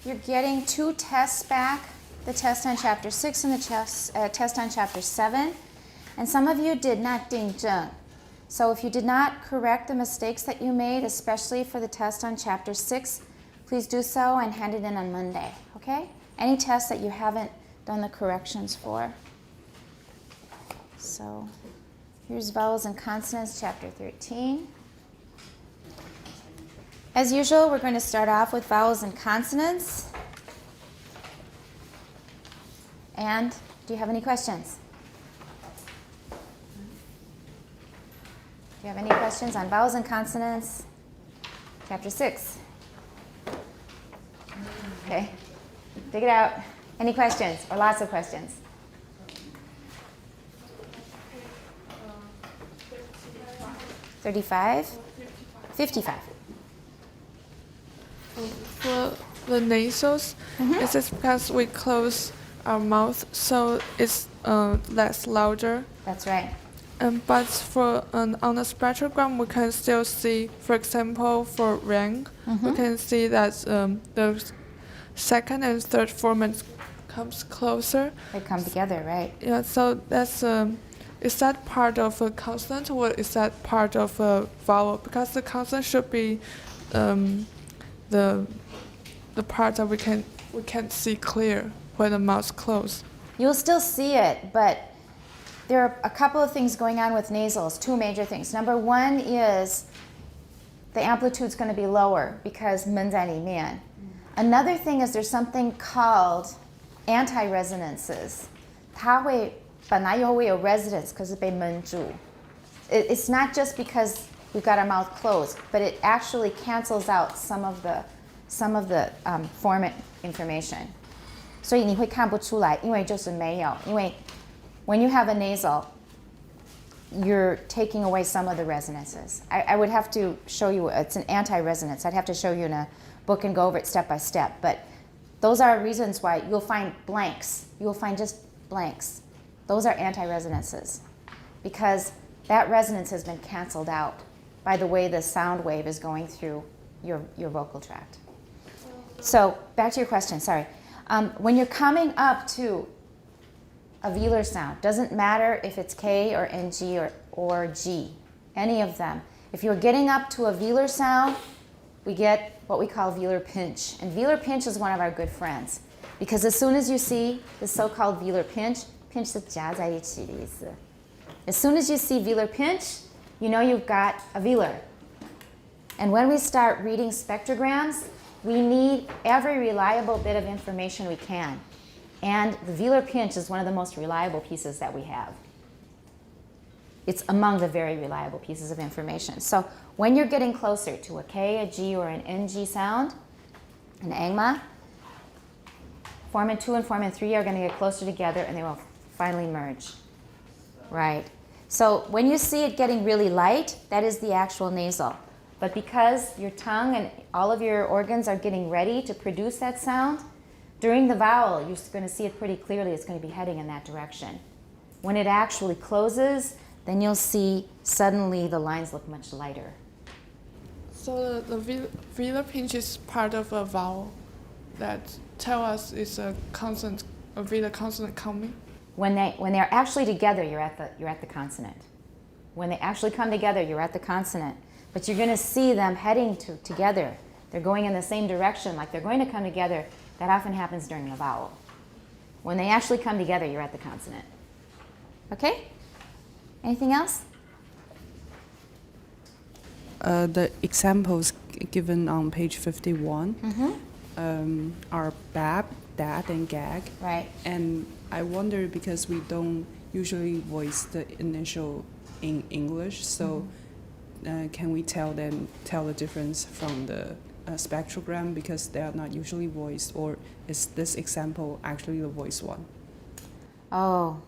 you're getting 2 tests back, the test on Chapter 6 and the test on Chapter 7. And some of you did not 订正. So if you did not correct the mistakes that you made, especially for the test on Chapter 6, please do so and hand it in on Monday, okay? Any tests that you haven't done the corrections for. So here's vowels and consonants, Chapter 13. As usual, we're going to start off with vowels and consonants. And do you have any questions? Do you have any questions on vowels and consonants? Chapter 6. Okay, dig it out. Any questions or lots of questions? $35? $55. For the nasals, is it because we close our mouth so it's less louder? That's right. But for on the spectrogram, we can still see, for example, for ring, we can see that the second and third formant comes closer. They come together, right? Yeah, so that's is that part of a consonant or is that part of a vowel? Because the consonant should be the part that we can't see clear when the mouth closed. You'll still see it, but there are a couple of things going on with nasals, 2 major things. Number 1 is the amplitude's going to be lower because 闷在里面. Another thing is there's something called anti-resonances. 它会本来会有 resonance 可是被闷住. It's not just because we've got our mouth closed, but it actually cancels out some of the formant information. 所以你会看不出来，因为就是没有，因为 when you have a nasal, you're taking away some of the resonances. I would have to show you, it's an anti-resonance. I'd have to show you in a book and go over it step by step. But those are reasons why you'll find blanks. You'll find just blanks. Those are anti-resonances because that resonance has been canceled out by the way the sound wave is going through your vocal tract. So back to your question, sorry. When you're coming up to a velar sound, doesn't matter if it's K or NG or G, any of them. If you're getting up to a velar sound, we get what we call velar pinch. And velar pinch is one of our good friends because as soon as you see the so-called velar pinch, pinch 是夹在一起的意思. As soon as you see velar pinch, you know you've got a velar. And when we start reading spectrograms, we need every reliable bit of information we can. And the velar pinch is one of the most reliable pieces that we have. It's among the very reliable pieces of information. So when you're getting closer to a K, a G, or an NG sound, an angma, formant 2 and formant 3 are going to get closer together and they will finally merge. Right. So when you see it getting really light, that is the actual nasal. But because your tongue and all of your organs are getting ready to produce that sound, during the vowel, you're going to see it pretty clearly. It's going to be heading in that direction. When it actually closes, then you'll see suddenly the lines look much lighter. So the velar pinch is part of a vowel that tell us it's a consonant, a velar consonant coming. When they're actually together, you're at the consonant. When they actually come together, you're at the consonant. But you're going to see them heading together. They're going in the same direction, like they're going to come together. That often happens during a vowel. When they actually come together, you're at the consonant. Okay? Anything else? The examples given on page 51 are bab, dad, and gag. Right. And I wonder because we don't usually voice the initial in English, so can we tell the difference from the spectrogram because they are not usually voiced, or is this example actually the voiced one? Oh.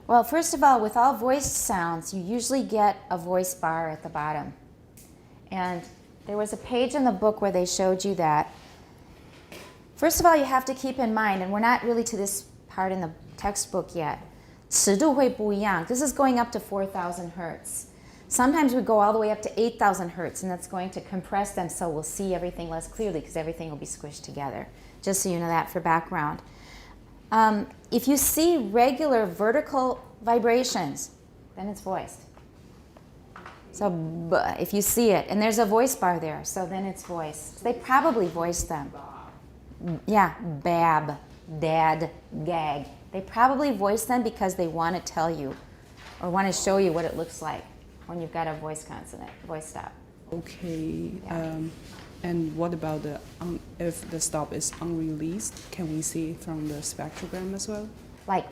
Well, first of all, with all voiced sounds, you usually get a voice bar at the bottom. And there was a page in the book where they showed you that. First of all, you have to keep in mind, and we're not really to this part in the textbook yet, 尺度会不一样. This is going up to 4,000 hertz. Sometimes we go all the way up to 8,000 hertz, and that's going to compress them so we'll see everything less clearly because everything will be squished together. Just so you know that for background. If you see regular vertical vibrations, then it's voiced. So if you see it, and there's a voice bar there, so then it's voiced. They probably voiced them. Yeah, bab, dad, gag. They probably voice them because they want to tell you or want to show you what it looks like when you've got a voice consonant, voice stop. Okay. Yeah. And what about if the stop is unreleased? Can we see it from the spectrogram as well? Like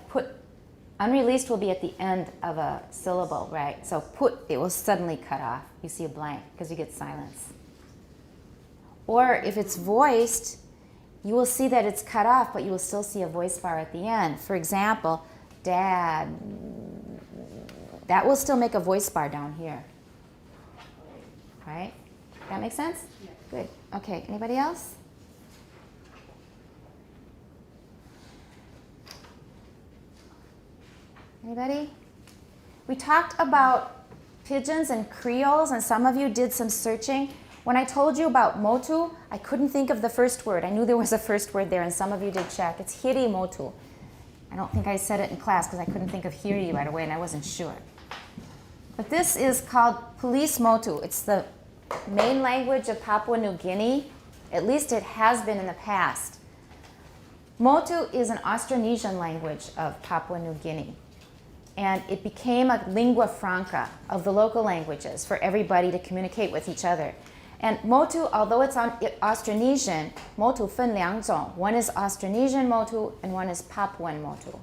unreleased will be at the end of a syllable, right? So it will suddenly cut off. You see a blank because you get silence. Or if it's voiced, you will see that it's cut off, but you will still see a voice bar at the end. For example, dad, that will still make a voice bar down here. Right? That make sense? Yeah. Good. Okay, anybody else? Anybody? We talked about pigeons and creoles, and some of you did some searching. When I told you about motu, I couldn't think of the first word. I knew there was a first word there, and some of you did check. It's hiri motu. I don't think I said it in class because I couldn't think of hiri right away, and I wasn't sure. But this is called police motu. It's the main language of Papua New Guinea. At least it has been in the past. Motu is an Austronesian language of Papua New Guinea. And it became a lingua franca of the local languages for everybody to communicate with each other. And motu, although it's Austronesian, motu 分两种. One is Austronesian motu and one is Papuan motu.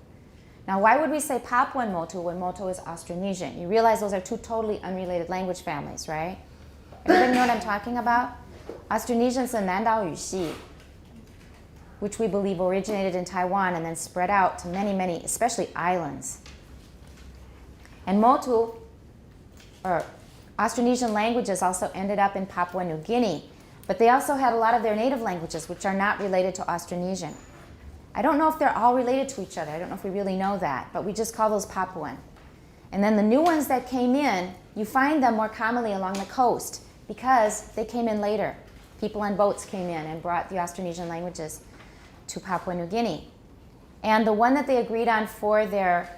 Now, why would we say Papuan motu when motu is Austronesian? You realize those are two totally unrelated language families, right? Everybody know what I'm talking about? Austronesian is the Nandao Yuxi, which we believe originated in Taiwan and then spread out to many, many, especially islands. And motu, or Austronesian languages, also ended up in Papua New Guinea, but they also had a lot of their native languages which are not related to Austronesian. I don't know if they're all related to each other. I don't know if we really know that, but we just call those Papuan. And then the new ones that came in, you find them more commonly along the coast because they came in later. People on boats came in and brought the Austronesian languages to Papua New Guinea. And the one that they agreed on for their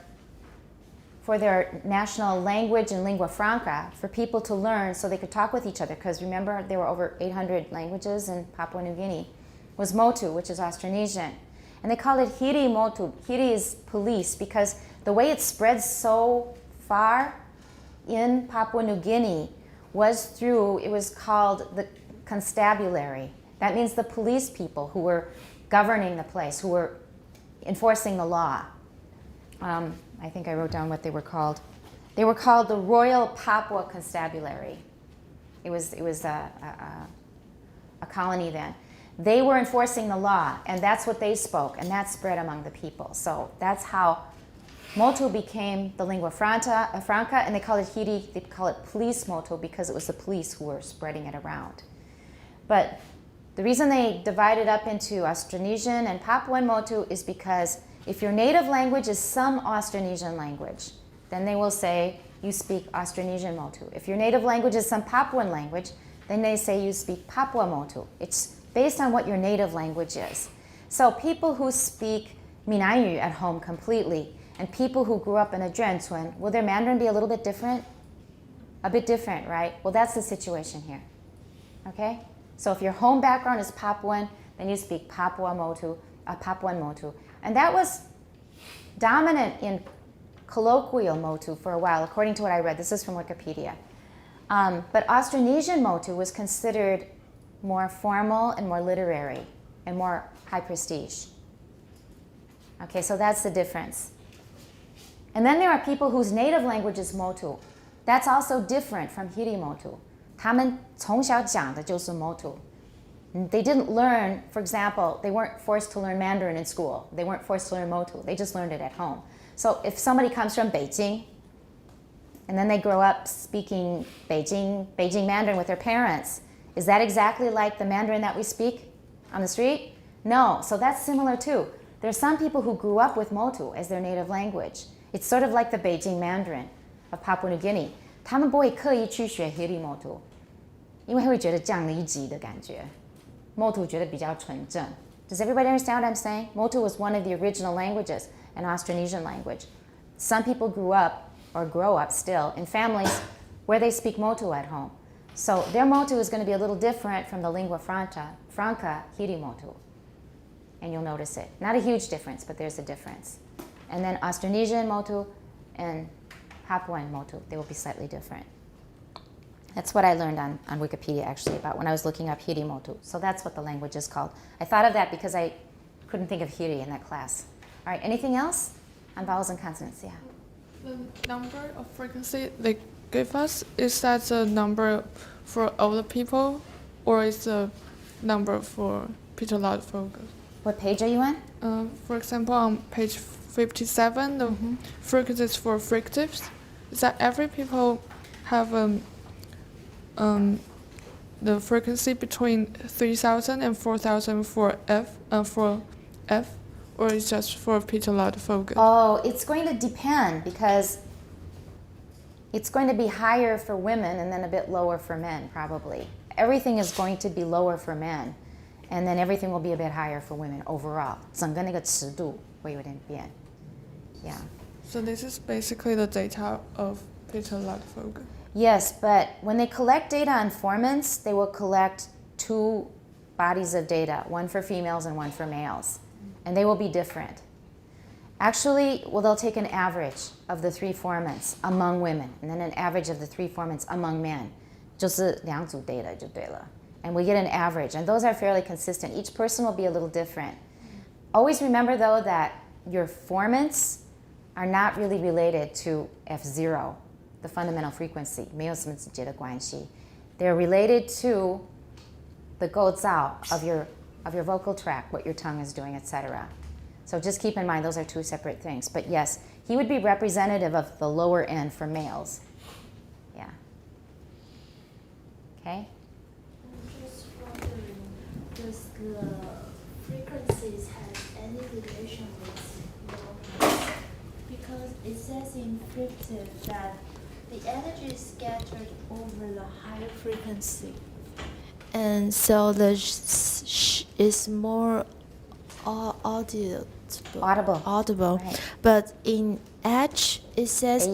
national language and lingua franca, for people to learn so they could talk with each other, because remember there were over 800 languages in Papua New Guinea, was motu, which is Austronesian. And they called it hiri motu. Hiri is police, because the way it spread so far in Papua New Guinea was through, it was called the constabulary. That means the police people who were governing the place, who were enforcing the law. I think I wrote down what they were called. They were called the Royal Papua Constabulary. It was a colony then. They were enforcing the law, and that's what they spoke, and that spread among the people. So that's how motu became the lingua franca, and they call it hiri, they call it police motu because it was the police who were spreading it around. But the reason they divided up into Austronesian and Papuan motu is because if your native language is some Austronesian language, then they will say you speak Austronesian motu. If your native language is some Papuan language, then they say you speak Papua motu. It's based on what your native language is. So people who speak Minanyu at home completely and people who grew up in a Juanzun, will their Mandarin be a little bit different? A bit different, right? Well, that's the situation here. Okay? So if your home background is Papuan, then you speak Papuan motu. And that was dominant in colloquial motu for a while, according to what I read. This is from Wikipedia. But Austronesian motu was considered more formal and more literary and more high prestige. Okay, so that's the difference. And then there are people whose native language is motu. That's also different from hiri motu. 他们从小讲的就是 motu. They didn't learn, for example, they weren't forced to learn Mandarin in school. They weren't forced to learn motu. They just learned it at home. So if somebody comes from Beijing, and then they grow up speaking Beijing Mandarin with their parents, is that exactly like the Mandarin that we speak on the street? No, so that's similar too. There are some people who grew up with motu as their native language. It's sort of like the Beijing Mandarin of Papua New Guinea. 他们不会刻意去学 hiri motu， 因为会觉得降了一级的感觉。Motu 觉得比较纯正。Does everybody understand what I'm saying? Motu was one of the original languages, an Austronesian language. Some people grew up or grow up still in families where they speak Motu at home. So their Motu is going to be a little different from the lingua franca hiri Motu. And you'll notice it. Not a huge difference, but there's a difference. And then Austronesian Motu and Papuan Motu, they will be slightly different. That's what I learned on Wikipedia actually about when I was looking up hiri Motu. So that's what the language is called. I thought of that because I couldn't think of hiri in that class. All right, anything else on vowels and consonants? Yeah. The number of frequency they give us, is that the number for older people or is the number for pitch loud focus? What page are you on? For example, on page 57, the frequencies for fricatives, is that every people have the frequency between 3,000 and 4,000 for F, or is just for pitch loud focus? Oh, it's going to depend because it's going to be higher for women and then a bit lower for men, probably. Everything is going to be lower for men, and then everything will be a bit higher for women overall. 整个那个尺度会有点变. Yeah. So this is basically the data of pitch loud focus. Yes, but when they collect data on formants, they will collect two bodies of data, one for females and one for males, and they will be different. Actually, well, they'll take an average of the three formants among women, and then an average of the three formants among men. 就是两组 data 就对了. And we get an average, and those are fairly consistent. Each person will be a little different. Always remember, though, that your formants are not really related to F0, the fundamental frequency. 没有什么直接的关系. They're related to the 构造 of your vocal tract, what your tongue is doing, etc. So just keep in mind those are two separate things. But yes, he would be representative of the lower end for males. Yeah. Okay? I'm just wondering, does the frequencies have any relation with loudness? Because it says in fricative that the energy is scattered over the higher frequency. And so the sh is more audible. Right. But in H, it says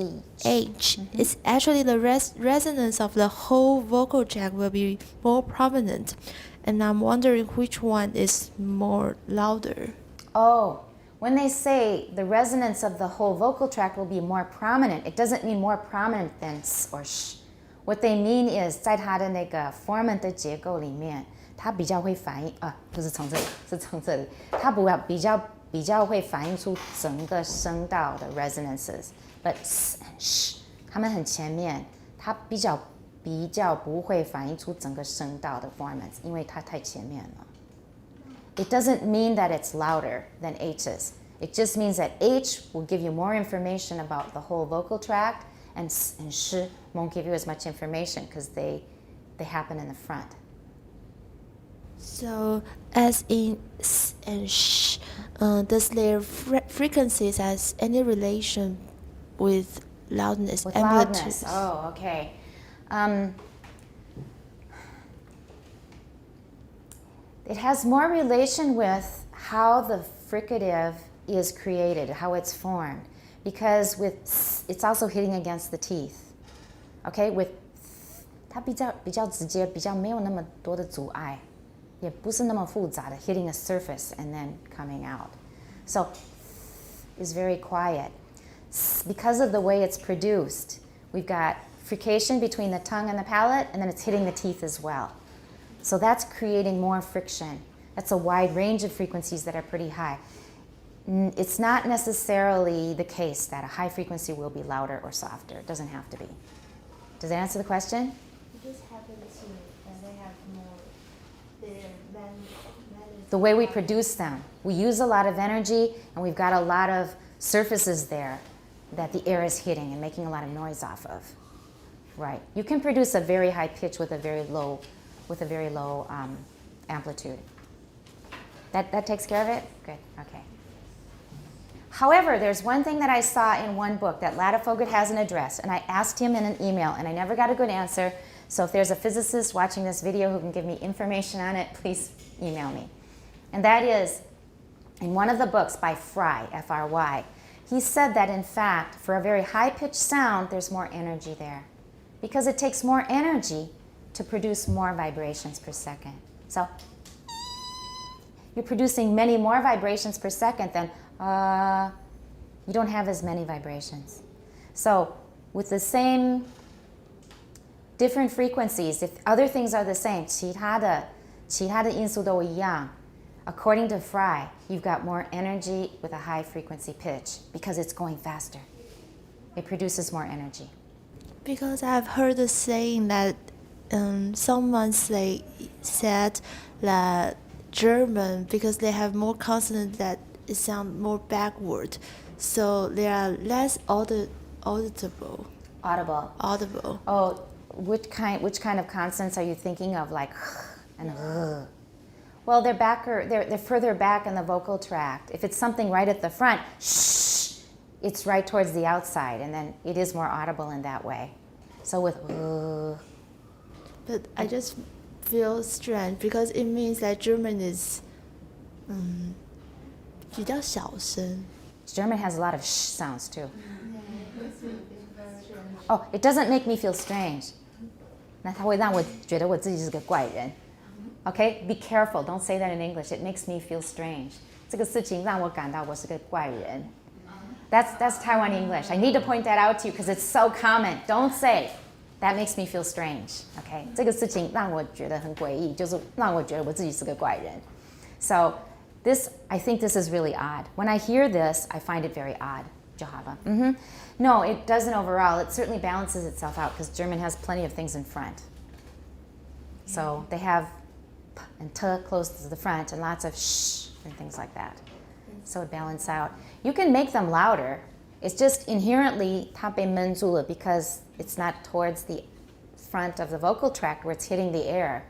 H. It's actually the resonance of the whole vocal tract will be more prominent. And I'm wondering which one is more louder. Oh, when they say the resonance of the whole vocal tract will be more prominent, it doesn't mean more prominent than s or sh. What they mean is 在它的那个 formant 的结构里面，它比较会反映不是从这里，是从这里，它比较会反映出整个声道的 resonances。But s and sh 它们很前面，它比较不会反映出整个声道的 formants， 因为它太前面了。It doesn't mean that it's louder than H's. It just means that H will give you more information about the whole vocal tract, and S and Sh won't give you as much information because they happen in the front. So, as in S and Sh, does their frequencies has any relation with loudness? With loudness. Oh, okay. It has more relation with how the fricative is created, how it's formed, because with s, it's also hitting against the teeth. Okay, with 它比较直接，比较没有那么多的阻碍，也不是那么复杂的 hitting a surface and then coming out. So is very quiet. Because of the way it's produced, we've got frication between the tongue and the palate, and then it's hitting the teeth as well. So that's creating more friction. That's a wide range of frequencies that are pretty high. It's not necessarily the case that a high frequency will be louder or softer. It doesn't have to be. Does that answer the question? It just happens to me, and they have more The way we produce them. We use a lot of energy, and we've got a lot of surfaces there that the air is hitting and making a lot of noise off of. Right. You can produce a very high pitch with a very low amplitude. That takes care of it? Good. Okay. However, there's one thing that I saw in one book that Ladefoged hasn't addressed, and I asked him in an email, and I never got a good answer. So if there's a physicist watching this video who can give me information on it, please email me. And that is, in one of the books by Fry, F-R-Y, he said that in fact, for a very high-pitched sound, there's more energy there. Because it takes more energy to produce more vibrations per second. So you're producing many more vibrations per second than you don't have as many vibrations. So with the same different frequencies, if other things are the same, 其他的因素都一样, according to Fry, you've got more energy with a high frequency pitch because it's going faster. It produces more energy. Because I've heard the saying that someone said that German, because they have more consonants that it sound more backward, so they are less audible. Audible. Oh, which kind of consonants are you thinking of, like and? Well, they're further back in the vocal tract. If it's something right at the front, shh, it's right towards the outside, and then it is more audible in that way. So with But I just feel strange because it means that German is 比较小声. German has a lot of sh sounds too. Oh, it doesn't make me feel strange. 那它会让我觉得我自己是个怪人. Okay, be careful. Don't say that in English. It makes me feel strange. 这个事情让我感到我是个怪人. That's Taiwan English. I need to point that out to you because it's so common. Don't say, that makes me feel strange. Okay, 这个事情让我觉得很诡异，就是让我觉得我自己是个怪人. So I think this is really odd. When I hear this, I find it very odd. Jahava. No, it doesn't overall. It certainly balances itself out because German has plenty of things in front. So they have p and t close to the front and lots of sh and things like that. So it balances out. You can make them louder. It's just inherently 它被闷住了 because it's not towards the front of the vocal tract where it's hitting the air.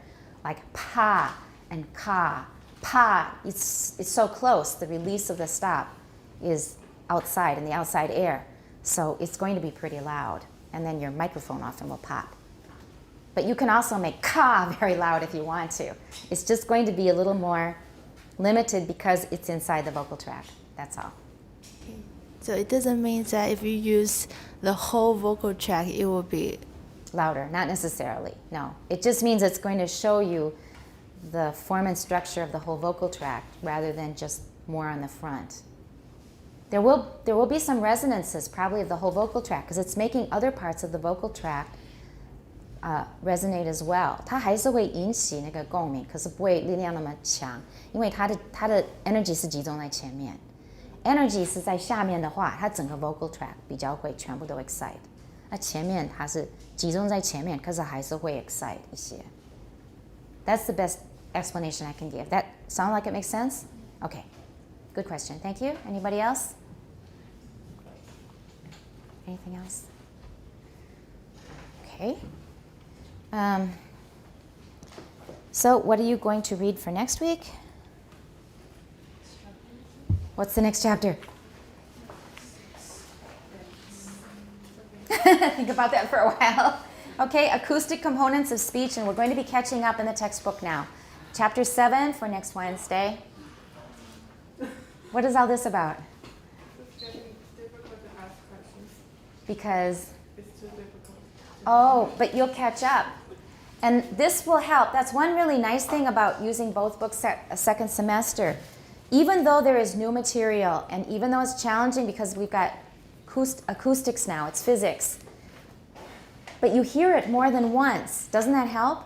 Like pa and ka. Pa, it's so close. The release of the stop is outside in the outside air. So it's going to be pretty loud. And then your microphone often will pop. But you can also make ka very loud if you want to. It's just going to be a little more limited because it's inside the vocal tract. That's all. So it doesn't mean that if you use the whole vocal tract, it will be louder. Not necessarily, no. It just means it's going to show you the form and structure of the whole vocal tract rather than just more on the front. There will be some resonances probably of the whole vocal tract because it's making other parts of the vocal tract resonate as well. 它还是会引起那个共鸣，可是不会力量那么强，因为它的 energy 是集中在前面。energy 是在下面的话，它整个 vocal tract 比较会全部都 excite。那前面它是集中在前面，可是还是会 excite 一些。That's the best explanation I can give. That sound like it makes sense? Okay. Good question. Thank you. Anybody else? Anything else? Okay. So what are you going to read for next week? What's the next chapter? Think about that for a while. Okay, acoustic components of speech, and we're going to be catching up in the textbook now. Chapter 7 for next Wednesday. What is all this about? It's getting difficult to ask questions. Because? It's too difficult. Oh, but you'll catch up. And this will help. That's one really nice thing about using both books a second semester. Even though there is new material, and even though it's challenging because we've got acoustics now, it's physics, but you hear it more than once. Doesn't that help?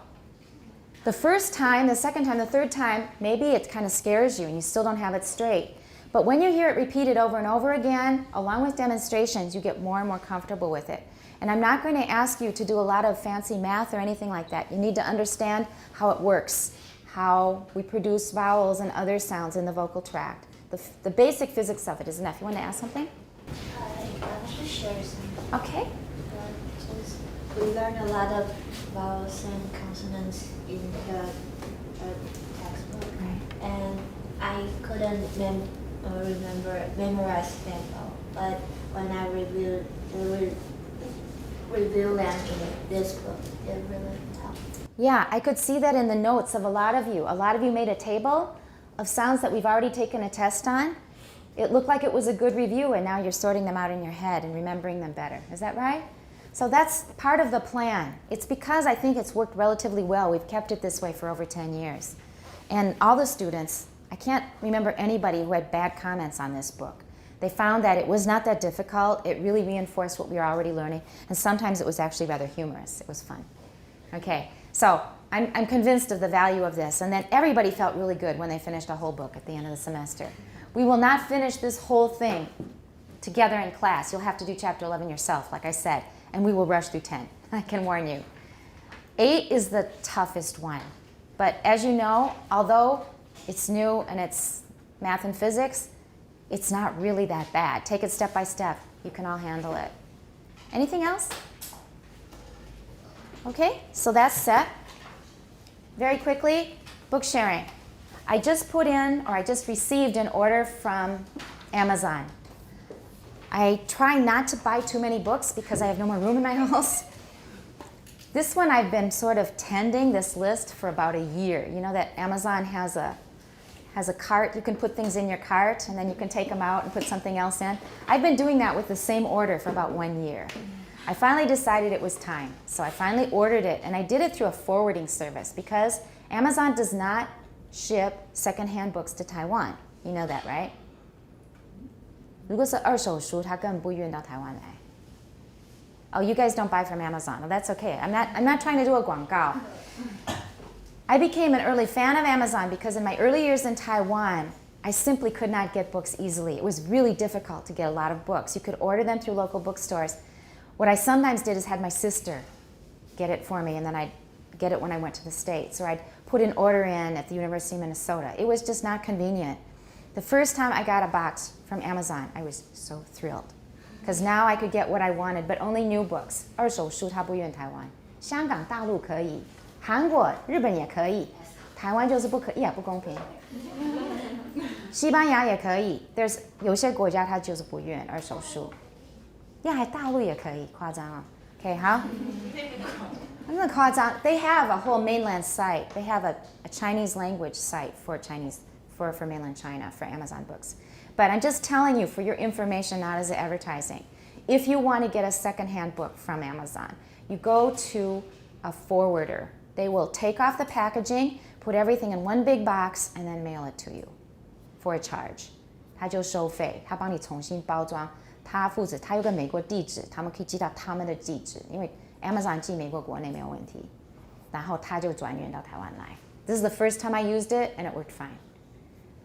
The first time, the second time, the third time, maybe it kind of scares you and you still don't have it straight. But when you hear it repeated over and over again, along with demonstrations, you get more and more comfortable with it. And I'm not going to ask you to do a lot of fancy math or anything like that. You need to understand how it works, how we produce vowels and other sounds in the vocal tract. The basic physics of it is enough. You want to ask something? I want to share something. Okay. We learned a lot of vowels and consonants in the textbook, Right. and I couldn't memorize them all. But when I review them in this book, it really helped. Yeah, I could see that in the notes of a lot of you. A lot of you made a table of sounds that we've already taken a test on. It looked like it was a good review, and now you're sorting them out in your head and remembering them better. Is that right? So that's part of the plan. It's because I think it's worked relatively well. We've kept it this way for over 10 years. And all the students, I can't remember anybody who had bad comments on this book. They found that it was not that difficult. It really reinforced what we were already learning. And sometimes it was actually rather humorous. It was fun. Okay, so I'm convinced of the value of this. And then everybody felt really good when they finished a whole book at the end of the semester. We will not finish this whole thing together in class. You'll have to do chapter 11 yourself, like I said. And we will rush through 10. I can warn you. 8 is the toughest one. But as you know, although it's new and it's math and physics, it's not really that bad. Take it step by step. You can all handle it. Anything else? Okay, so that's set. Very quickly, book sharing. I just put in, or I just received an order from Amazon. I try not to buy too many books because I have no more room in my house. This one I've been sort of tending this list for about a year. You know that Amazon has a cart. You can put things in your cart and then you can take them out and put something else in. I've been doing that with the same order for about 1 year. I finally decided it was time. So I finally ordered it, and I did it through a forwarding service because Amazon does not ship secondhand books to Taiwan. You know that, right? 如果是二手书，它根本不运到台湾来。Oh, you guys don't buy from Amazon. Well, that's okay. I'm not trying to do a 广告. I became an early fan of Amazon because in my early years in Taiwan, I simply could not get books easily. It was really difficult to get a lot of books. You could order them through local bookstores. What I sometimes did is had my sister get it for me, and then I'd get it when I went to the States, or I'd put an order in at the University of Minnesota. It was just not convenient. The first time I got a box from Amazon, I was so thrilled. Because now I could get what I wanted, but only new books. 二手书它不运台湾，香港、大陆可以，韩国、日本也可以，台湾就是不可以，不公平。西班牙也可以，有些国家它就是不运二手书。还大陆也可以，夸张啊。Okay, 好。真的夸张。They have a whole mainland site. They have a Chinese language site for mainland China for Amazon books. But I'm just telling you for your information, not as advertising. If you want to get a secondhand book from Amazon, you go to a forwarder. They will take off the packaging, put everything in one big box, and then mail it to you for a charge. 他就收费，他帮你重新包装，他负责，他有个美国地址，他们可以寄到他们的地址，因为 Amazon 寄美国国内没有问题，然后他就转运到台湾来。This is the first time I used it, and it worked fine.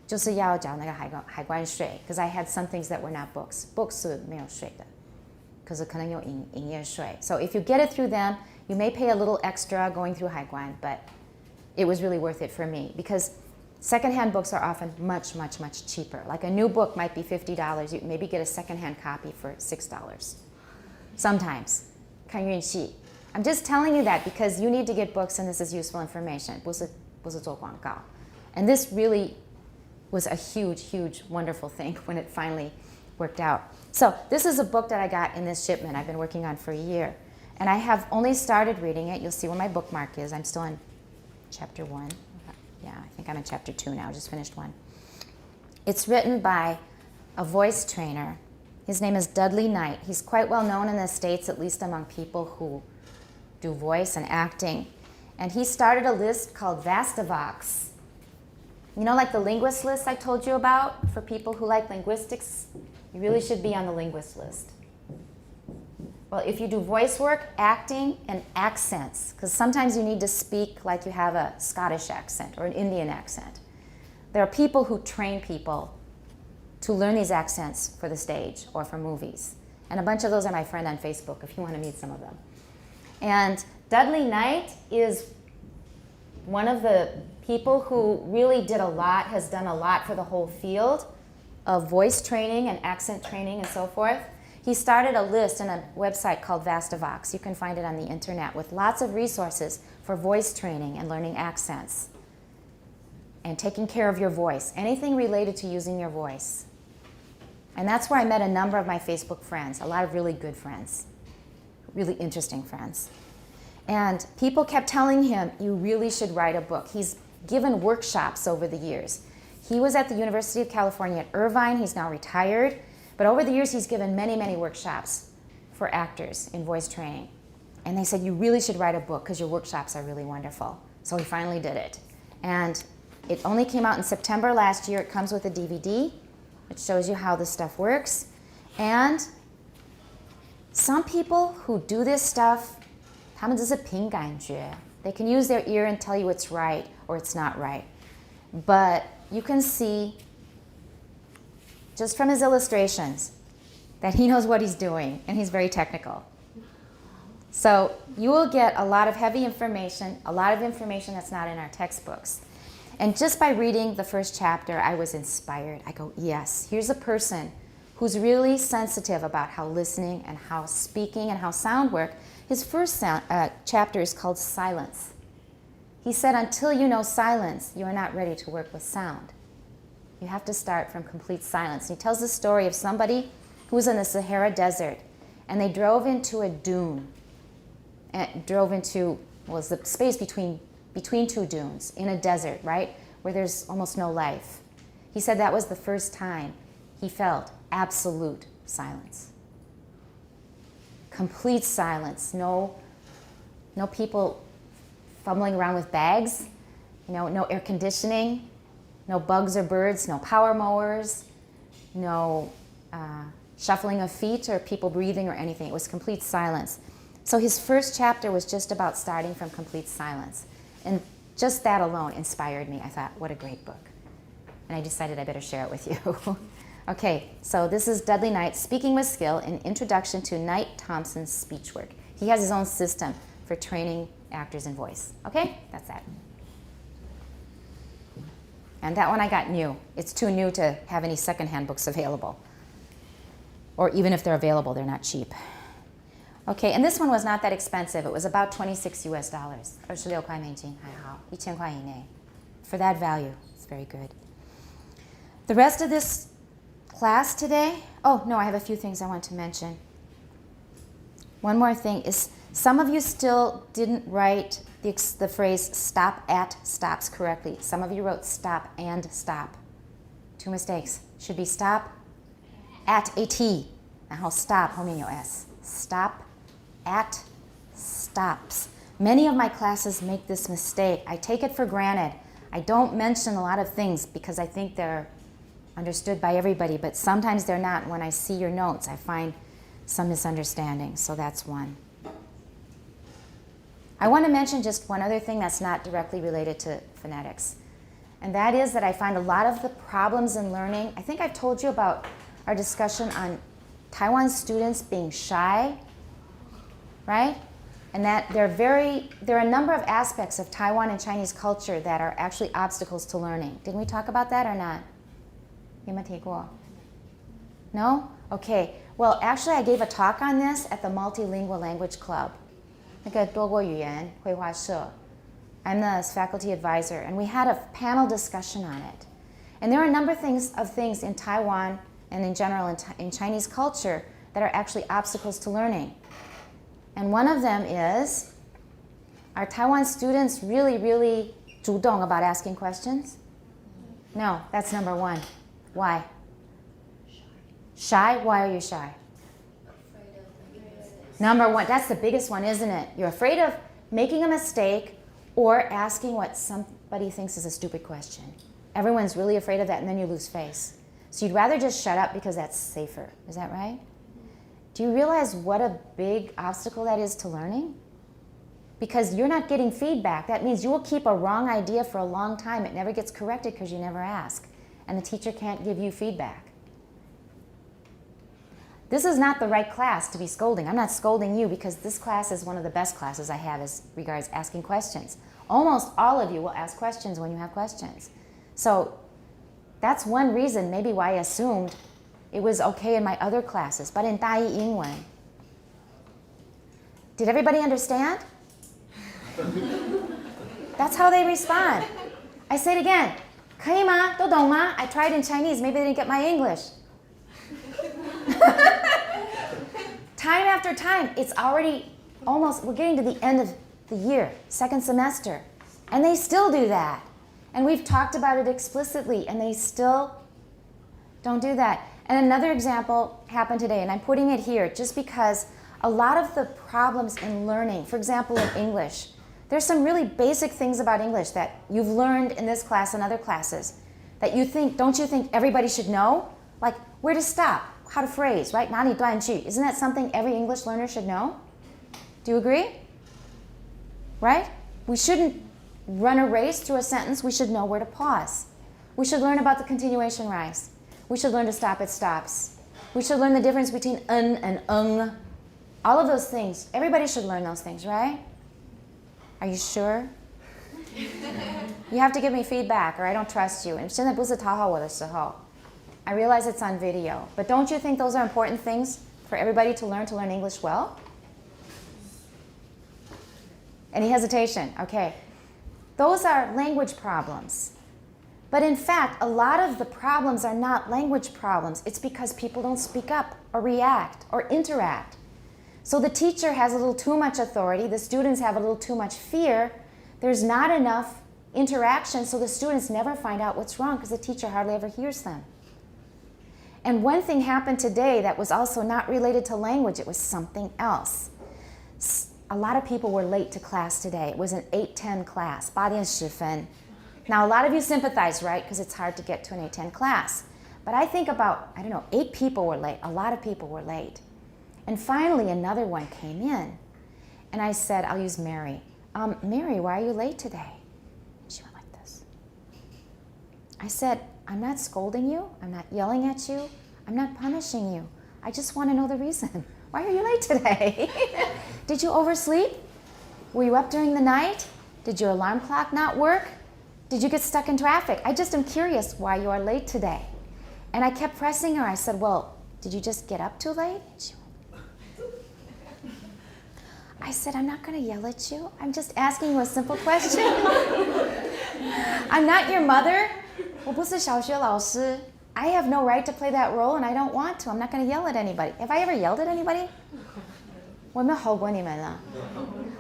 就是要缴那个海关税 because I had some things that were not books. Books 是没有税的，可是可能有营业税。So if you get it through them, you may pay a little extra going through 海关, but it was really worth it for me because secondhand books are often much, much, much cheaper. Like a new book might be $50. You maybe get a secondhand copy for $6. Sometimes. 看运气. I'm just telling you that because you need to get books and this is useful information. 不是做广告. And this really was a huge, huge, wonderful thing when it finally worked out. So this is a book that I got in this shipment I've been working on for a year. And I have only started reading it. You'll see where my bookmark is. I'm still on chapter 1. Yeah, I think I'm in chapter 2 now. I just finished 1. It's written by a voice trainer. His name is Dudley Knight. He's quite well known in the States, at least among people who do voice and acting. And he started a list called Vastavox. You know, like the linguist list I told you about for people who like linguistics? You really should be on the linguist list. Well, if you do voice work, acting, and accents, because sometimes you need to speak like you have a Scottish accent or an Indian accent. There are people who train people to learn these accents for the stage or for movies. And a bunch of those are my friend on Facebook if you want to meet some of them. And Dudley Knight is one of the people who really did a lot, has done a lot for the whole field of voice training and accent training and so forth. He started a list in a website called Vastavox. You can find it on the internet with lots of resources for voice training and learning accents and taking care of your voice. Anything related to using your voice And that's where I met a number of my Facebook friends, a lot of really good friends, really interesting friends. And people kept telling him, you really should write a book. He's given workshops over the years. He was at the University of California at Irvine. He's now retired. But over the years, he's given many, many workshops for actors in voice training. And they said, you really should write a book because your workshops are really wonderful. So he finally did it. And it only came out in September last year. It comes with a DVD. It shows you how this stuff works. And some people who do this stuff, 他们只是凭感觉. They can use their ear and tell you it's right or it's not right. But you can see, just from his illustrations, that he knows what he's doing, and he's very technical. So you will get a lot of heavy information, a lot of information that's not in our textbooks. And just by reading the first chapter, I was inspired. I go, yes, here's a person who's really sensitive about how listening and how speaking and how sound work. His first chapter is called Silence. He said, until you know silence, you are not ready to work with sound. You have to start from complete silence. He tells the story of somebody who was in the Sahara Desert, and they drove into a dune. And drove into, well, the space between two dunes in a desert, right, where there's almost no life. He said that was the first time he felt absolute silence. Complete silence. No people fumbling around with bags, no air conditioning, no bugs or birds, no power mowers, no shuffling of feet or people breathing or anything. It was complete silence. So his first chapter was just about starting from complete silence. And just that alone inspired me. I thought, what a great book. And I decided I better share it with you. Okay, so this is Dudley Knight, Speaking with Skill, an introduction to Knight Thompson's speech work. He has his own system for training actors in voice. Okay, that's that. And that one I got new. It's too new to have any secondhand books available. Or even if they're available, they're not cheap. Okay, and this one was not that expensive. It was about $26 US. 26块美金，还好，1000块以内. For that value, it's very good. The rest of this class today, oh no, I have a few things I want to mention. One more thing is, some of you still didn't write the phrase stop at stops correctly. Some of you wrote stop and stop. 2 mistakes. Should be stop at a T, 然后 stop 后面有 S. Stop at stops. Many of my classes make this mistake. I take it for granted. I don't mention a lot of things because I think they're understood by everybody, but sometimes they're not. When I see your notes, I find some misunderstanding, so that's one. I want to mention just one other thing that's not directly related to phonetics, and that is that I find a lot of the problems in learning, I think I've told you about our discussion on Taiwan students being shy, right? And that there are a number of aspects of Taiwan and Chinese culture that are actually obstacles to learning. Didn't we talk about that or not? 有没有提过? No? Okay. Well, actually, I gave a talk on this at the Multilingual Language Club. 那个多国语言绘画社. I'm the faculty advisor, and we had a panel discussion on it. And there are a number of things in Taiwan and in general in Chinese culture that are actually obstacles to learning. And one of them is, are Taiwan students really, really 主动 about asking questions? No, that's number one. Why? Shy? Why are you shy? Afraid of making mistakes. Number one, that's the biggest one, isn't it? You're afraid of making a mistake or asking what somebody thinks is a stupid question. Everyone's really afraid of that, and then you lose face. So you'd rather just shut up because that's safer. Is that right? Do you realize what a big obstacle that is to learning? Because you're not getting feedback. That means you will keep a wrong idea for a long time. It never gets corrected because you never ask. And the teacher can't give you feedback. This is not the right class to be scolding. I'm not scolding you because this class is one of the best classes I have as regards asking questions. Almost all of you will ask questions when you have questions. So that's one reason maybe why I assumed it was okay in my other classes. But in 大一英文, did everybody understand? That's how they respond. I say it again. 可以吗？都懂吗? I tried in Chinese. Maybe they didn't get my English. Time after time, it's already almost, we're getting to the end of the year, second semester, and they still do that. And we've talked about it explicitly, and they still don't do that. And another example happened today, and I'm putting it here just because a lot of the problems in learning, for example, in English, there's some really basic things about English that you've learned in this class and other classes that you think, don't you think everybody should know? Like where to stop, how to phrase, right? 哪里断句. Isn't that something every English learner should know? Do you agree? Right? We shouldn't run a race through a sentence. We should know where to pause. We should learn about the continuation rise. We should learn to stop at stops. We should learn the difference between and all of those things. Everybody should learn those things, right? Are you sure? You have to give me feedback or I don't trust you. And 现在不是讨好我的时候. I realize it's on video, but don't you think those are important things for everybody to learn English well? Any hesitation? Okay. Those are language problems. But in fact, a lot of the problems are not language problems. It's because people don't speak up or react or interact. So the teacher has a little too much authority. The students have a little too much fear. There's not enough interaction, so the students never find out what's wrong because the teacher hardly ever hears them. And one thing happened today that was also not related to language. It was something else. A lot of people were late to class today. It was an 8:10 class, 8点10分. Now, a lot of you sympathize, right? Because it's hard to get to an 8:10 class. But I think about, 8 people were late. A lot of people were late. And finally, another one came in. And I said, I'll use Mary. Mary, why are you late today? She went like this. I said, I'm not scolding you. I'm not yelling at you. I'm not punishing you. I just want to know the reason. Why are you late today? Did you oversleep? Were you up during the night? Did your alarm clock not work? Did you get stuck in traffic? I just am curious why you are late today. And I kept pressing her. I said, well, did you just get up too late? She went, I said, I'm not going to yell at you. I'm just asking you a simple question. I'm not your mother. 我不是小学老师. I have no right to play that role and I don't want to. I'm not going to yell at anybody. Have I ever yelled at anybody? 我没有吼过你们了.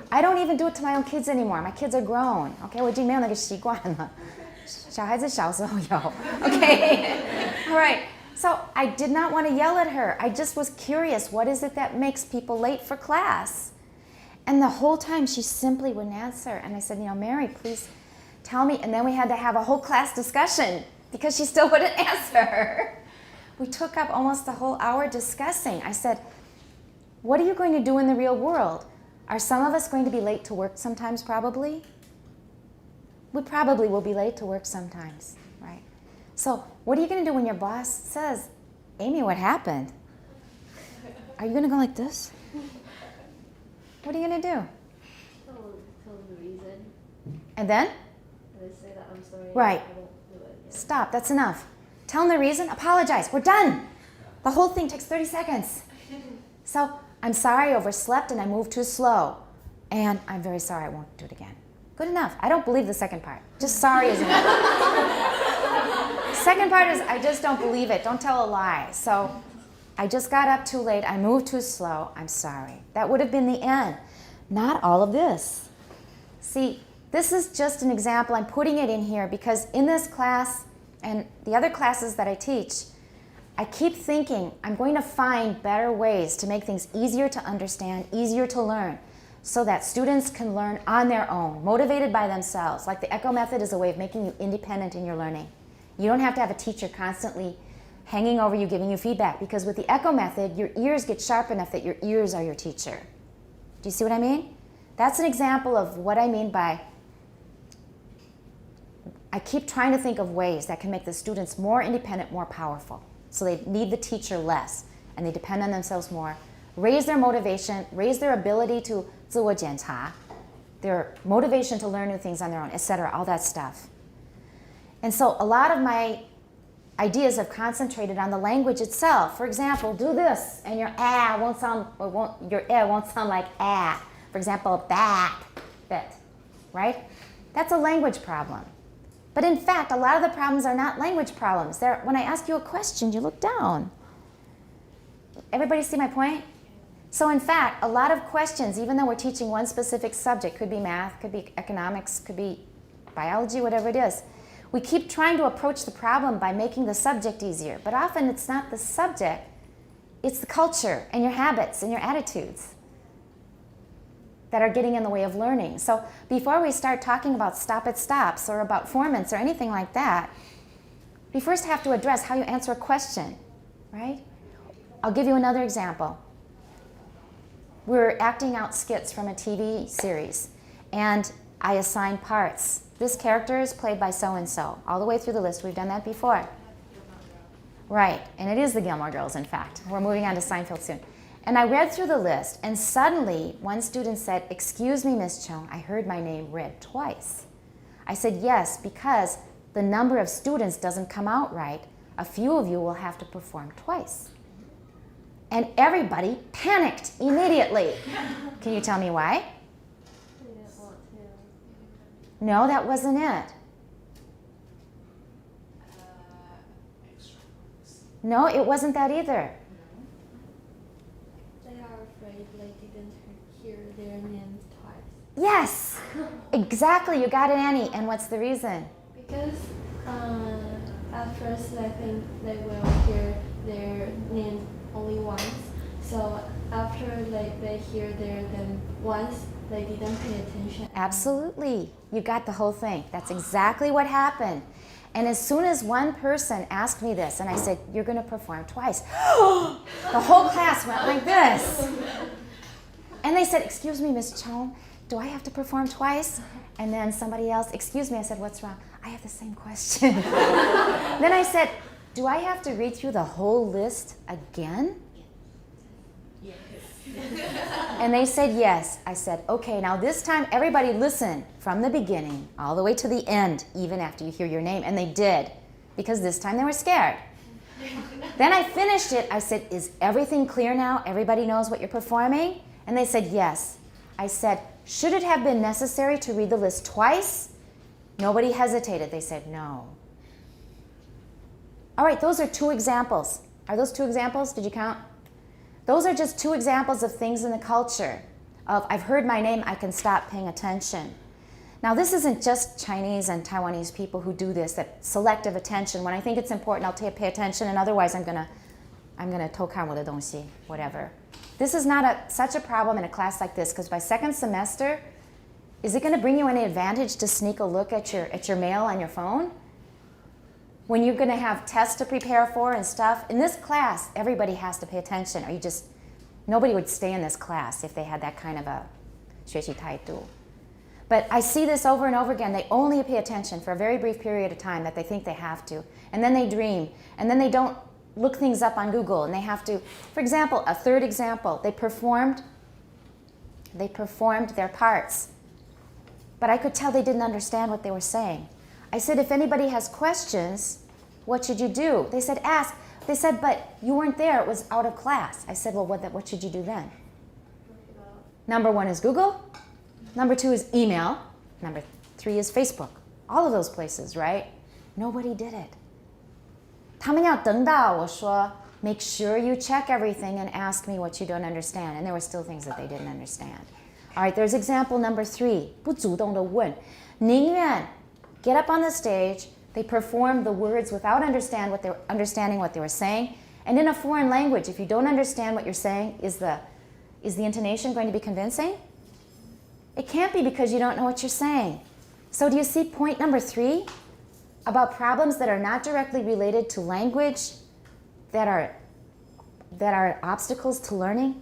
I don't even do it to my own kids anymore. My kids are grown. Okay, 我已经没有那个习惯了. 小孩子小时候有. Okay. All right. So I did not want to yell at her. I just was curious. What is it that makes people late for class? And the whole time she simply wouldn't answer. And I said, Mary, please tell me. And then we had to have a whole class discussion because she still wouldn't answer. We took up almost the whole hour discussing. I said, what are you going to do in the real world? Are some of us going to be late to work sometimes, probably? We probably will be late to work sometimes, right? So what are you going to do when your boss says, Amy, what happened? Are you going to go like this? What are you going to do? Tell the reason. And then? And say that I'm sorry. Right. I won't do it. Yeah. Stop, that's enough. Tell them the reason, apologize, we're done. The whole thing takes 30 seconds. So, I'm sorry I overslept and I moved too slow. And I'm very sorry, I won't do it again. Good enough. I don't believe the second part. Just sorry is enough. Second part is I just don't believe it. Don't tell a lie. So, I just got up too late. I moved too slow. I'm sorry. That would have been the end. Not all of this. See, this is just an example. I'm putting it in here because in this class and the other classes that I teach, I keep thinking I'm going to find better ways to make things easier to understand, easier to learn, so that students can learn on their own, motivated by themselves. Like the ECHO method is a way of making you independent in your learning. You don't have to have a teacher constantly hanging over you, giving you feedback, because with the ECHO method, your ears get sharp enough that your ears are your teacher. Do you see what I mean? That's an example of what I mean by I keep trying to think of ways that can make the students more independent, more powerful. So they need the teacher less, and they depend on themselves more. Raise their motivation, raise their ability to 自我检查, their motivation to learn new things on their own, etc., all that stuff. And so a lot of my ideas have concentrated on the language itself. For example, do this, and your won't sound like ah. For example, back, bit, right? That's a language problem. But in fact, a lot of the problems are not language problems. When I ask you a question, you look down. Everybody see my point? So in fact, a lot of questions, even though we're teaching one specific subject, could be math, could be economics, could be biology, whatever it is, we keep trying to approach the problem by making the subject easier. But often it's not the subject, it's the culture and your habits and your attitudes that are getting in the way of learning. So before we start talking about stop-it-stops or about formants or anything like that, we first have to address how you answer a question, right? I'll give you another example. We're acting out skits from a TV series, and I assign parts. This character is played by so-and-so, all the way through the list. We've done that before. Right, and it is the Gilmore Girls, in fact. We're moving on to Seinfeld soon. And I read through the list, and suddenly one student said, "Excuse me, Miss Chung, I heard my name read twice." I said, "Yes, because the number of students doesn't come out right. A few of you will have to perform twice." And everybody panicked immediately. Can you tell me why? We didn't want to. No, that wasn't it. No, it wasn't that either. They are afraid they didn't hear their name twice. Yes, exactly. You got it, Annie. And what's the reason? Because at first they think they will hear their name only once. So after they hear their name once, they didn't pay attention. Absolutely. You got the whole thing. That's exactly what happened. And as soon as one person asked me this, and I said, "You're going to perform twice," the whole class went like this. And they said, "Excuse me, Miss Chong, do I have to perform twice?" And then somebody else, "Excuse me," I said, "What's wrong?" "I have the same question." Then I said, "Do I have to read through the whole list again?" Yes. And they said yes. I said, "Okay, now this time everybody listen from the beginning all the way to the end, even after you hear your name." And they did, because this time they were scared. Then I finished it. I said, "Is everything clear now? Everybody knows what you're performing?" And they said yes. I said, "Should it have been necessary to read the list twice?" Nobody hesitated. They said no. All right, those are two examples. Are those two examples? Did you count? Those are just two examples of things in the culture of, I've heard my name, I can stop paying attention. Now, this isn't just Chinese and Taiwanese people who do this, that selective attention. When I think it's important, I'll pay attention, and otherwise I'm gonna 偷看我的东西, whatever. This is not such a problem in a class like this, because by second semester, is it going to bring you any advantage to sneak a look at your mail on your phone? When you're going to have tests to prepare for and stuff? In this class, everybody has to pay attention, or nobody would stay in this class if they had that kind of a 学习态度. But I see this over and over again. They only pay attention for a very brief period of time that they think they have to. And then they dream. And then they don't look things up on Google. And they have to, for example, a third example, they performed their parts. But I could tell they didn't understand what they were saying. I said, "If anybody has questions, what should you do?" They said, "Ask." They said, "But you weren't there. It was out of class." I said, "Well, what should you do then?" Number 1 is Google. Number 2 is email. Number 3 is Facebook. All of those places, right? Nobody did it. 他们要等到我说, "Make sure you check everything and ask me what you don't understand." And there were still things that they didn't understand. All right, there's example number 3. 不主动地问. 宁愿 get up on the stage, they perform the words without understanding what they were saying. And in a foreign language, if you don't understand what you're saying, is the intonation going to be convincing? It can't be, because you don't know what you're saying. So do you see point number 3 about problems that are not directly related to language, that are obstacles to learning?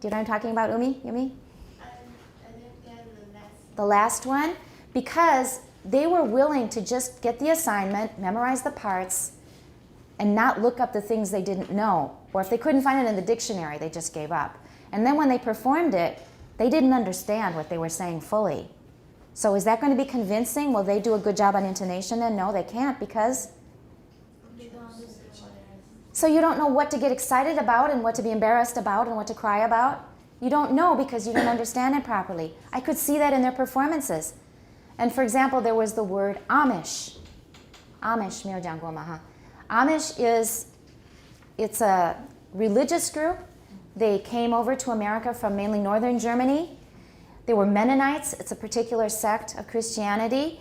Do you know what I'm talking about, Yumi? I didn't get The last one? Because they were willing to just get the assignment, memorize the parts, and not look up the things they didn't know. Or if they couldn't find it in the dictionary, they just gave up. And then when they performed it, they didn't understand what they were saying fully. So is that going to be convincing? Will they do a good job on intonation then? No, they can't, because... So you don't know what to get excited about and what to be embarrassed about and what to cry about? You don't know because you didn't understand it properly. I could see that in their performances. And for example, there was the word Amish. Amish, 没有讲过吗, huh? Amish is it's a religious group. They came over to America from mainly northern Germany. They were Mennonites. It's a particular sect of Christianity.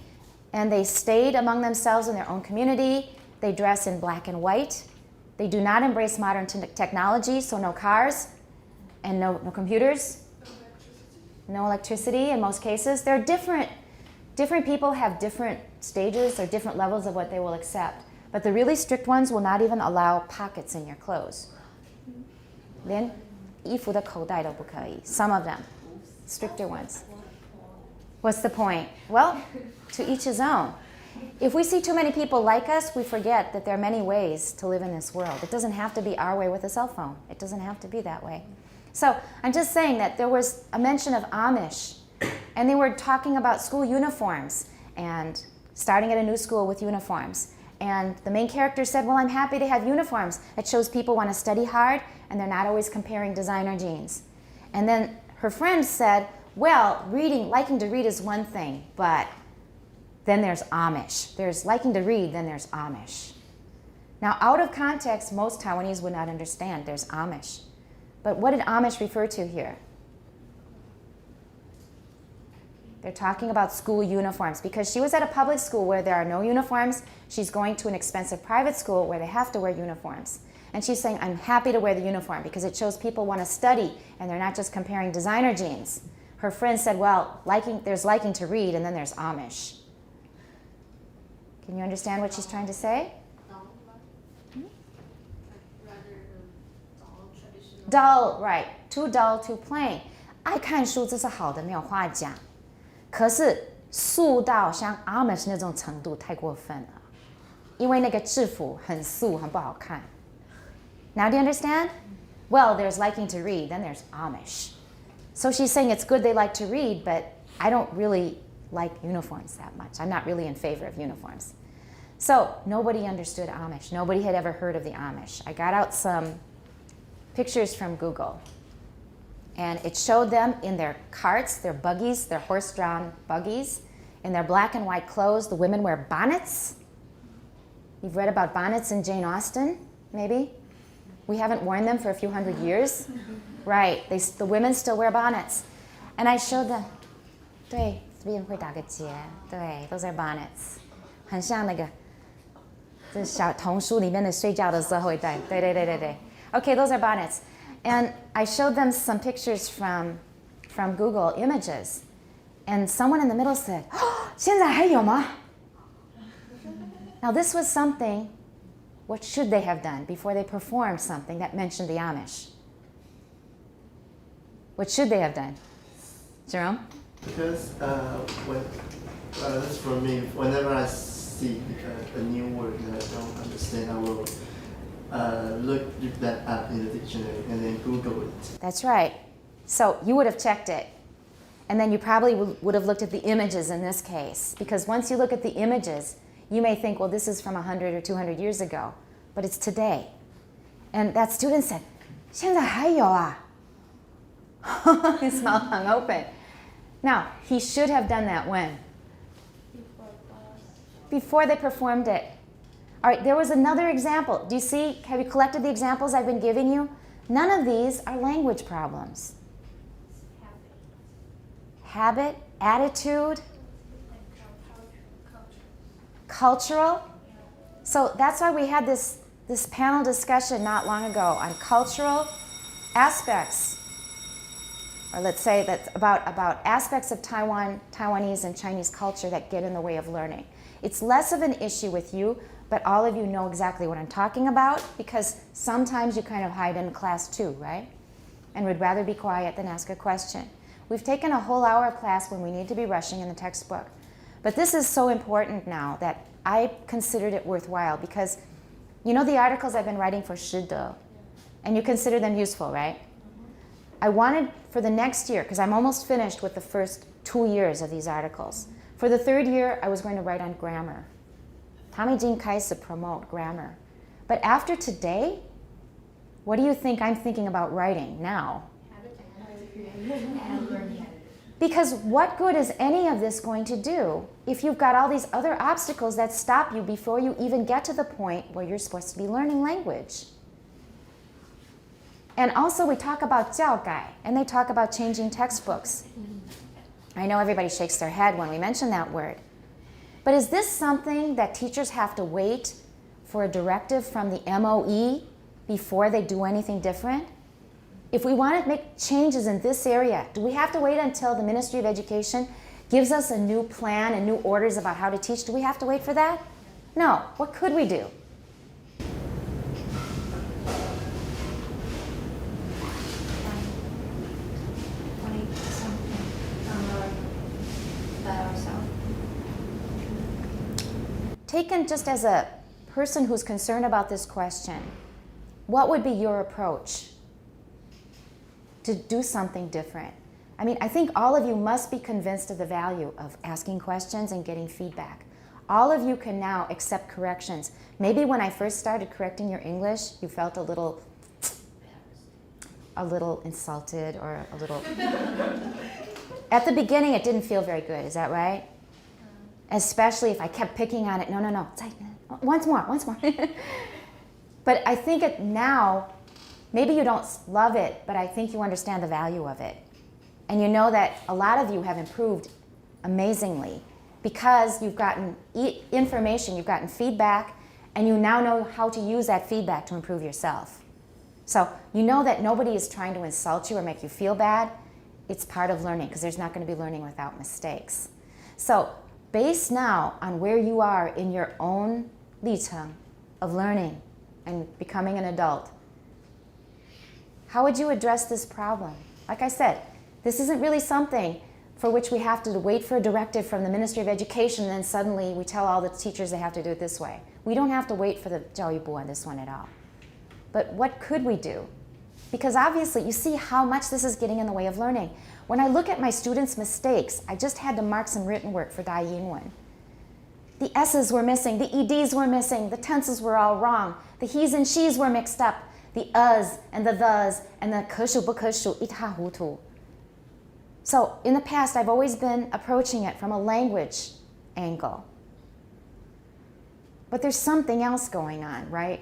And they stayed among themselves in their own community. They dress in black and white. They do not embrace modern technology, so no cars and no computers, no electricity in most cases. They're different. Different people have different stages or different levels of what they will accept. But the really strict ones will not even allow pockets in your clothes. Then, 衣服的口袋都不可以. Some of them, stricter ones. What's the point? Well, to each his own. If we see too many people like us, we forget that there are many ways to live in this world. It doesn't have to be our way with a cell phone. It doesn't have to be that way. So I'm just saying that there was a mention of Amish, and they were talking about school uniforms and starting at a new school with uniforms. And the main character said, well, I'm happy to have uniforms. It shows people want to study hard, and they're not always comparing designer jeans. And then her friend said, well, liking to read is one thing, but then there's Amish. There's liking to read, then there's Amish. Now, out of context, most Taiwanese would not understand there's Amish. But what did Amish refer to here? They're talking about school uniforms because she was at a public school where there are no uniforms. She's going to an expensive private school where they have to wear uniforms. And she's saying, I'm happy to wear the uniform because it shows people want to study and they're not just comparing designer jeans. Her friend said, well, there's liking to read and then there's Amish. Can you understand what she's trying to say? Dull, right. Too dull, too plain. 爱看书这是好的，没有话讲。可是素到像 Amish 那种程度太过分了，因为那个制服很素，很不好看。Now do you understand? Well, there's liking to read, then there's Amish. So she's saying it's good they like to read, but I don't really like uniforms that much. I'm not really in favor of uniforms. So nobody understood Amish. Nobody had ever heard of the Amish. I got out some pictures from Google. And it showed them in their carts, their buggies, their horse-drawn buggies, in their black and white clothes. The women wear bonnets. You've read about bonnets in Jane Austen, maybe? We haven't worn them for a few hundred years. Right, the women still wear bonnets. And I showed them. 对，这边会打个结，对，those are bonnets. 很像那个，这小童书里面的睡觉的时候会戴，对。Okay, those are bonnets. And I showed them some pictures from Google Images. And someone in the middle said, oh, 现在还有吗? Now this was something, what should they have done before they performed something that mentioned the Amish? What should they have done? Jerome? Because that's for me, whenever I see a new word that I don't understand, I will look that up in the dictionary and then Google it. That's right. So you would have checked it. And then you probably would have looked at the images in this case. Because once you look at the images, you may think, well, this is from 100 or 200 years ago. But it's today. And that student said, 现在还有啊? His mouth hung open. Now, he should have done that when? Before they performed it. All right, there was another example. Do you see? Have you collected the examples I've been giving you? None of these are language problems. Habit, attitude, cultural. So that's why we had this panel discussion not long ago on cultural aspects. Or let's say that's about aspects of Taiwanese and Chinese culture that get in the way of learning. It's less of an issue with you, but all of you know exactly what I'm talking about because sometimes you kind of hide in class too, right? And would rather be quiet than ask a question. We've taken a whole hour of class when we need to be rushing in the textbook. But this is so important now that I considered it worthwhile because you know the articles I've been writing for Shide, and you consider them useful, right? I wanted for the next year, because I'm almost finished with the first 2 years of these articles. For the third year, I was going to write on grammar. 他们已经开始 promote grammar. But after today, what do you think I'm thinking about writing now? Because what good is any of this going to do if you've got all these other obstacles that stop you before you even get to the point where you're supposed to be learning language? And also we talk about 教改, and they talk about changing textbooks. I know everybody shakes their head when we mention that word. But is this something that teachers have to wait for a directive from the MOE before they do anything different? If we want to make changes in this area, do we have to wait until the Ministry of Education gives us a new plan and new orders about how to teach? Do we have to wait for that? No. What could we do? Taken just as a person who's concerned about this question, what would be your approach to do something different? I mean, I think all of you must be convinced of the value of asking questions and getting feedback. All of you can now accept corrections. Maybe when I first started correcting your English, you felt a little insulted or a little... At the beginning, it didn't feel very good, is that right? Especially if I kept picking on it. No. Once more. But I think now, maybe you don't love it, but I think you understand the value of it. And you know that a lot of you have improved amazingly because you've gotten information, you've gotten feedback, and you now know how to use that feedback to improve yourself. So you know that nobody is trying to insult you or make you feel bad. It's part of learning because there's not going to be learning without mistakes. So based now on where you are in your own 历程 of learning and becoming an adult, how would you address this problem? Like I said, this isn't really something for which we have to wait for a directive from the Ministry of Education and then suddenly we tell all the teachers they have to do it this way. We don't have to wait for the 教育部 on this one at all. But what could we do? Because obviously you see how much this is getting in the way of learning. When I look at my students' mistakes, I just had to mark some written work for 大英文. The S's were missing, the EDs were missing, the tenses were all wrong, the he's and she's were mixed up, the us and the thes and the 可数不可数 一塌糊涂. So in the past, I've always been approaching it from a language angle. But there's something else going on, right?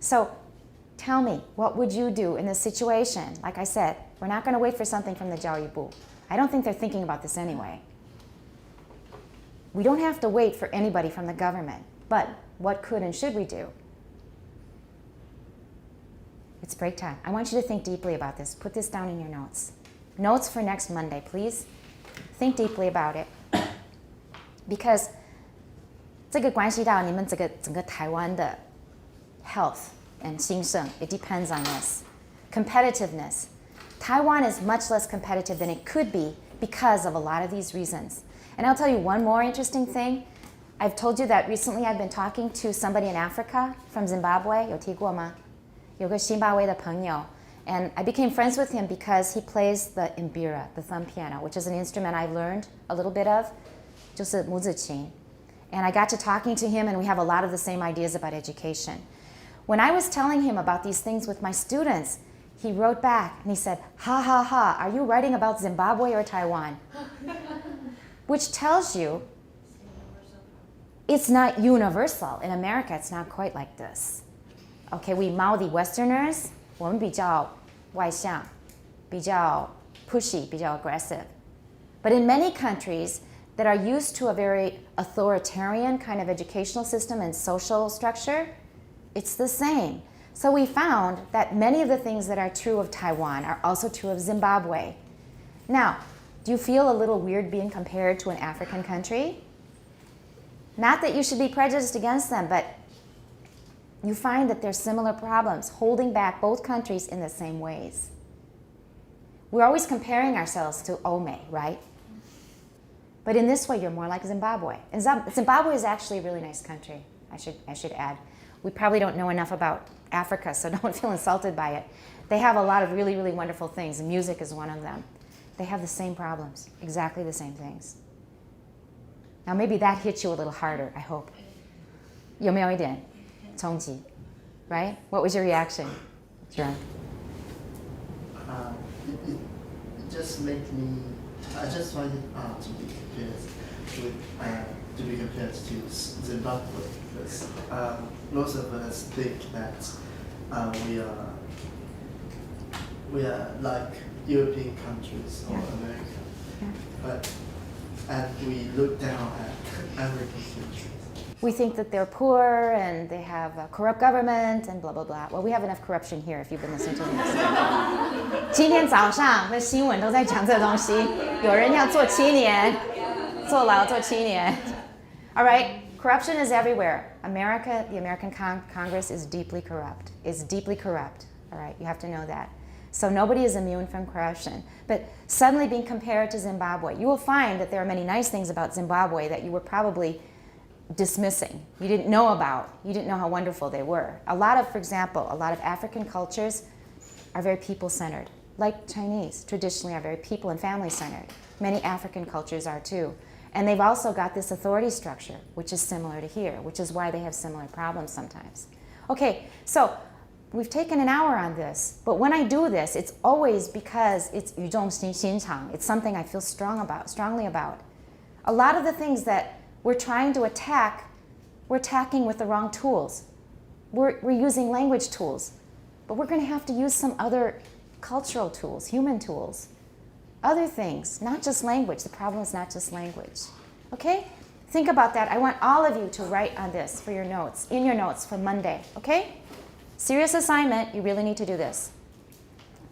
So tell me, what would you do in this situation? Like I said, we're not going to wait for something from the 教育部. I don't think they're thinking about this anyway. We don't have to wait for anybody from the government. But what could and should we do? It's break time. I want you to think deeply about this. Put this down in your notes. Notes for next Monday, please. Think deeply about it. Because 这个关系到你们整个台湾的 health and 兴盛. It depends on this. Competitiveness. Taiwan is much less competitive than it could be because of a lot of these reasons. And I'll tell you one more interesting thing. I've told you that recently I've been talking to somebody in Africa from Zimbabwe. 有提过吗？有个津巴威的朋友. And I became friends with him because he plays the imbira, the thumb piano, which is an instrument I've learned a little bit of. 就是母子琴. And I got to talking to him and we have a lot of the same ideas about education. When I was telling him about these things with my students, he wrote back and he said, ha ha ha, are you writing about Zimbabwe or Taiwan? Which tells you it's not universal. In America, it's not quite like this. Okay, we mouthy Westerners, 我们比较外向, 比较 pushy, 比较 aggressive. But in many countries that are used to a very authoritarian kind of educational system and social structure, it's the same. So we found that many of the things that are true of Taiwan are also true of Zimbabwe. Now, do you feel a little weird being compared to an African country? Not that you should be prejudiced against them, but you find that there's similar problems holding back both countries in the same ways. We're always comparing ourselves to Ome, right? But in this way, you're more like Zimbabwe. And Zimbabwe is actually a really nice country, I should add. We probably don't know enough about Africa, so don't feel insulted by it. They have a lot of really, really wonderful things, and music is one of them. They have the same problems, exactly the same things. Now maybe that hits you a little harder, I hope. 有没有一点冲击? Right? What was your reaction, Jerome? It just made me. I just wanted to be compared to Zimbabwe because most of us think that we are we are like European countries or America, but and we look down at African countries. We think that they're poor and they have a corrupt government and blah blah blah. Well, we have enough corruption here if you've been listening to this. 今天早上的新闻都在讲这东西，有人要坐7年，坐牢坐7年。All right, corruption is everywhere. America, the American Congress is deeply corrupt. Is deeply corrupt. All right, you have to know that. So nobody is immune from corruption. But suddenly being compared to Zimbabwe, you will find that there are many nice things about Zimbabwe that you were probably dismissing. You didn't know about. You didn't know how wonderful they were. For example, a lot of African cultures are very people-centered. Like Chinese, traditionally are very people and family-centered. Many African cultures are too. And they've also got this authority structure, which is similar to here, which is why they have similar problems sometimes. Okay, so we've taken an hour on this, but when I do this, it's always because it's 语重心长. It's something I feel strongly about. A lot of the things that we're trying to attack, we're attacking with the wrong tools. We're using language tools, but we're going to have to use some other cultural tools, human tools, other things, not just language. The problem is not just language. Okay? Think about that. I want all of you to write on this for your notes, in your notes for Monday. Okay? Serious assignment, you really need to do this.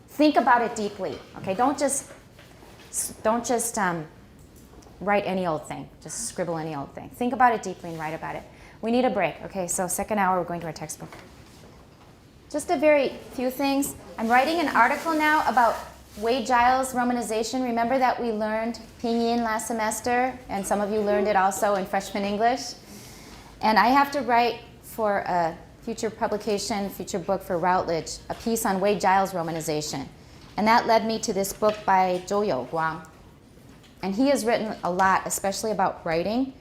Think about it deeply. Okay? Don't just write any old thing. Just scribble any old thing. Think about it deeply and write about it. We need a break. Okay, so second hour, we're going to our textbook. Just a very few things. I'm writing an article now about Wade Giles romanization. Remember that we learned Pinyin last semester, and some of you learned it also in freshman English. And I have to write for a future publication, future book for Routledge, a piece on Wade Giles romanization. And that led me to this book by Zhou Youguang. And he has written a lot, especially about writing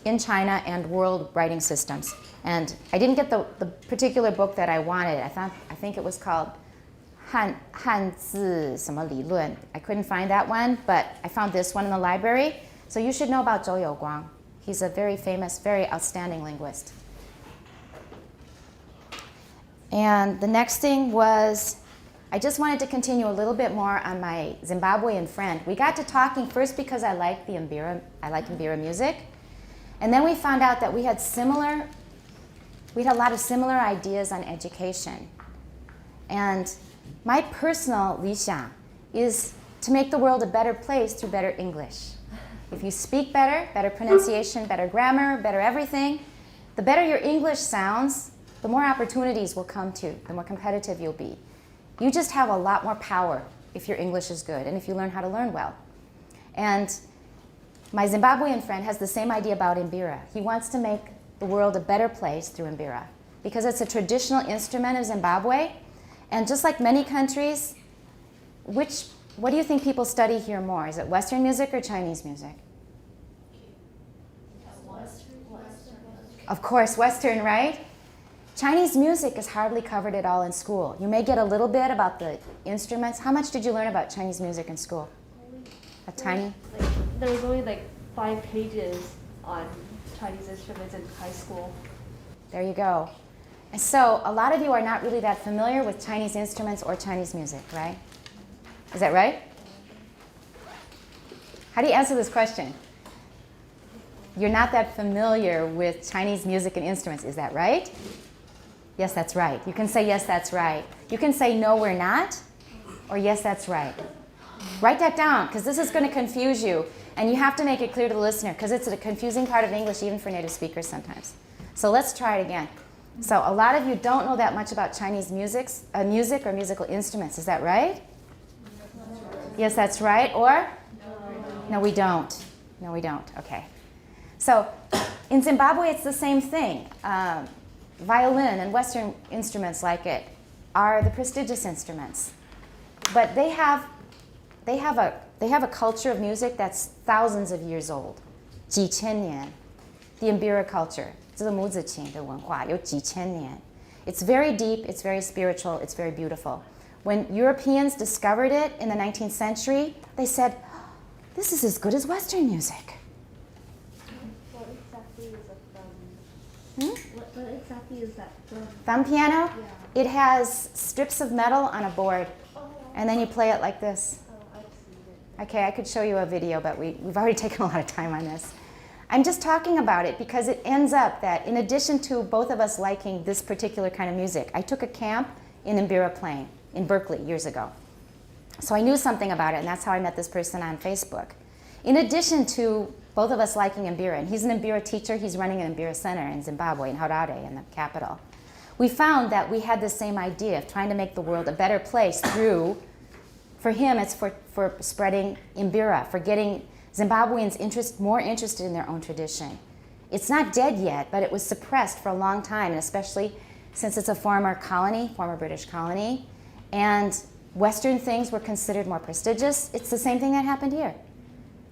in China and world writing systems. And I didn't get the particular book that I wanted. I think it was called 汉字什么理论. I couldn't find that one, but I found this one in the library. So you should know about Zhou Youguang. He's a very famous, very outstanding linguist. And the next thing was, I just wanted to continue a little bit more on my Zimbabwean friend. We got to talking first because I like Mbira music. And then we found out that we had a lot of similar ideas on education. And my personal 理想 is to make the world a better place through better English. If you speak better, better pronunciation, better grammar, better everything, the better your English sounds, the more opportunities will come to, the more competitive you'll be. You just have a lot more power if your English is good and if you learn how to learn well. And my Zimbabwean friend has the same idea about Mbira. He wants to make the world a better place through Mbira because it's a traditional instrument of Zimbabwe. And just like many countries, what do you think people study here more? Is it Western music or Chinese music? Of course, Western, right? Chinese music is hardly covered at all in school. You may get a little bit about the instruments. How much did you learn about Chinese music in school? A tiny? There was only 5 pages on Chinese instruments in high school. There you go. And so a lot of you are not really that familiar with Chinese instruments or Chinese music, right? Is that right? How do you answer this question? You're not that familiar with Chinese music and instruments, is that right? Yes, that's right. You can say, yes, that's right. You can say, no, we're not, or yes, that's right. Write that down, because this is going to confuse you, and you have to make it clear to the listener, because it's a confusing part of English, even for native speakers sometimes. So let's try it again. So a lot of you don't know that much about Chinese music or musical instruments. Is that right? Yes, that's right. Or? No, we don't. No, we don't. Okay. So in Zimbabwe, it's the same thing. Violin and Western instruments like it are the prestigious instruments. But they have a culture of music that's thousands of years old. 几千年. The Mbira culture. 这个母子情的文化有几千年. It's very deep, it's very spiritual, it's very beautiful. When Europeans discovered it in the 19th century, they said, this is as good as Western music. What exactly is What exactly is that drum? Thumb piano? Yeah. It has strips of metal on a board, and then you play it like this. Oh, I've seen it. Okay, I could show you a video, but we've already taken a lot of time on this. I'm just talking about it because it ends up that in addition to both of us liking this particular kind of music, I took a camp in Mbira playing in Berkeley years ago. So I knew something about it, and that's how I met this person on Facebook. In addition to both of us liking Mbira, and he's an Mbira teacher, he's running an Mbira center in Zimbabwe, in Harare, in the capital. We found that we had the same idea of trying to make the world a better place through, for him, it's for spreading Mbira, for getting Zimbabweans more interested in their own tradition. It's not dead yet, but it was suppressed for a long time, and especially since it's a former colony, former British colony, and Western things were considered more prestigious. It's the same thing that happened here.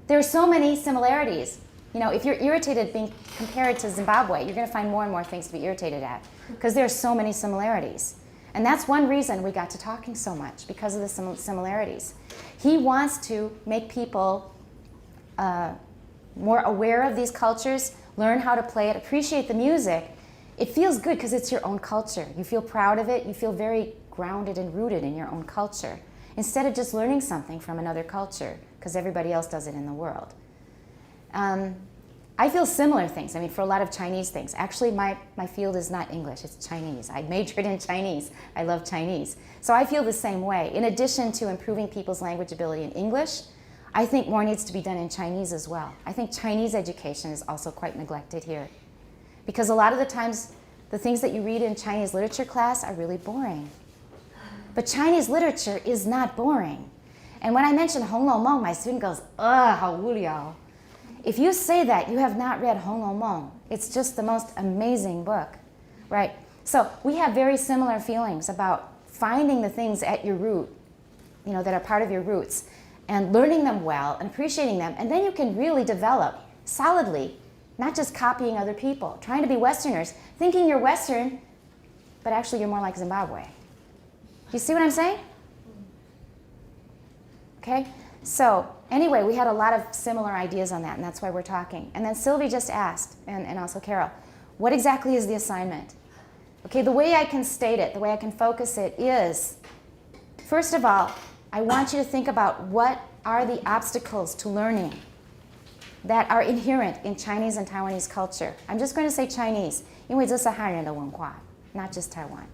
There are so many similarities. You know, if you're irritated being compared to Zimbabwe, you're going to find more and more things to be irritated at because there are so many similarities. And that's one reason we got to talking so much, because of the similarities. He wants to make people more aware of these cultures, learn how to play it, appreciate the music. It feels good because it's your own culture. You feel proud of it. You feel very grounded and rooted in your own culture, instead of just learning something from another culture because everybody else does it in the world. I feel similar things. I mean, for a lot of Chinese things. Actually, my field is not English, it's Chinese. I majored in Chinese. I love Chinese. So I feel the same way. In addition to improving people's language ability in English, I think more needs to be done in Chinese as well. I think Chinese education is also quite neglected here. Because a lot of the times, the things that you read in Chinese literature class are really boring. But Chinese literature is not boring. And when I mention Hong Lou Meng, my student goes, ugh, how wu liao. If you say that, you have not read Hong Lou Meng. It's just the most amazing book, right? So we have very similar feelings about finding the things at your root, you know, that are part of your roots, and learning them well and appreciating them. And then you can really develop solidly, not just copying other people, trying to be Westerners, thinking you're Western, but actually you're more like Zimbabwe. Do you see what I'm saying? Okay? So anyway, we had a lot of similar ideas on that, and that's why we're talking. And then Sylvie just asked, and also Carol, what exactly is the assignment? Okay, the way I can state it, the way I can focus it is, first of all, I want you to think about what are the obstacles to learning that are inherent in Chinese and Taiwanese culture. I'm just going to say Chinese, 因为这是汉人的文化, not just Taiwan.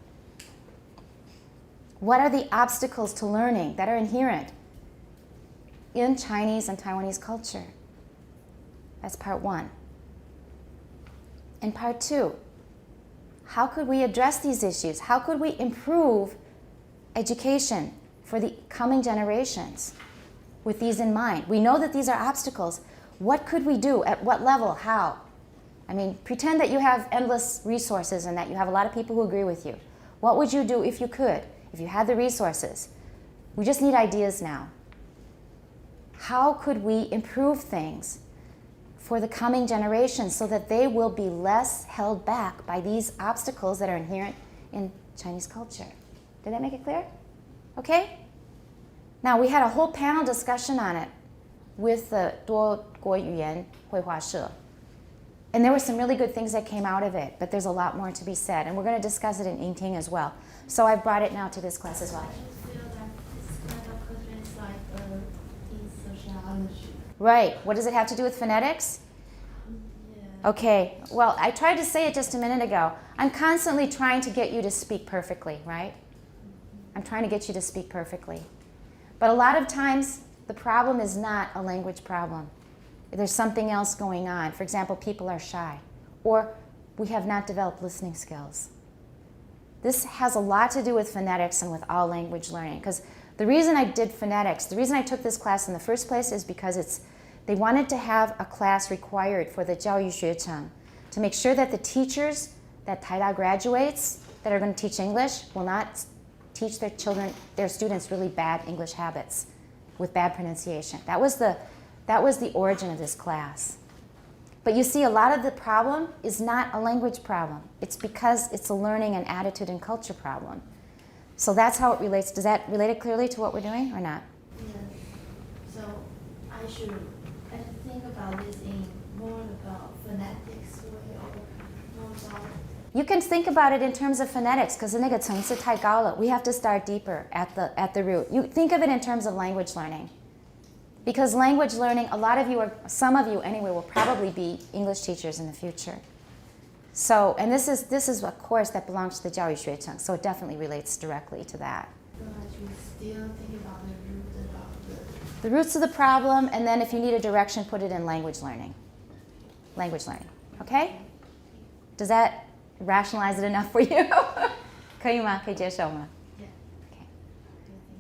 What are the obstacles to learning that are inherent in Chinese and Taiwanese culture? That's part one. And part two, how could we address these issues? How could we improve education for the coming generations with these in mind? We know that these are obstacles. What could we do? At what level? How? I mean, pretend that you have endless resources and that you have a lot of people who agree with you. What would you do if you could, if you had the resources? We just need ideas now. How could we improve things for the coming generations so that they will be less held back by these obstacles that are inherent in Chinese culture? Did that make it clear? Okay? Now, we had a whole panel discussion on it with the 多国语言绘画社. And there were some really good things that came out of it, but there's a lot more to be said. And we're going to discuss it in Yingting as well. So I've brought it now to this class as well. I feel that this kind of question is like in sociology. Right. What does it have to do with phonetics? Yeah. Okay. Well, I tried to say it just a minute ago. I'm constantly trying to get you to speak perfectly, right? I'm trying to get you to speak perfectly. But a lot of times, the problem is not a language problem. There's something else going on. For example, people are shy, or we have not developed listening skills. This has a lot to do with phonetics and with all language learning. Because the reason I did phonetics, the reason I took this class in the first place is because they wanted to have a class required for the 教育学程 to make sure that the teachers, that Taida graduates that are going to teach English will not teach their students really bad English habits with bad pronunciation. That was the origin of this class. But you see, a lot of the problem is not a language problem. It's because it's a learning and attitude and culture problem. So that's how it relates. Does that relate it clearly to what we're doing or not? Yes. So I should think about this in more about phonetics way or You can think about it in terms of phonetics, because 那个层次太高了. We have to start deeper at the root. You think of it in terms of language learning. Because language learning, a lot of you are, some of you anyway, will probably be English teachers in the future. So, and this is a course that belongs to the 教育学程, so it definitely relates directly to that. But you still think about the root about The roots of the problem, and then if you need a direction, put it in language learning. Language learning, okay? Does that rationalize it enough for you? 可以吗？可以接受吗？ Okay.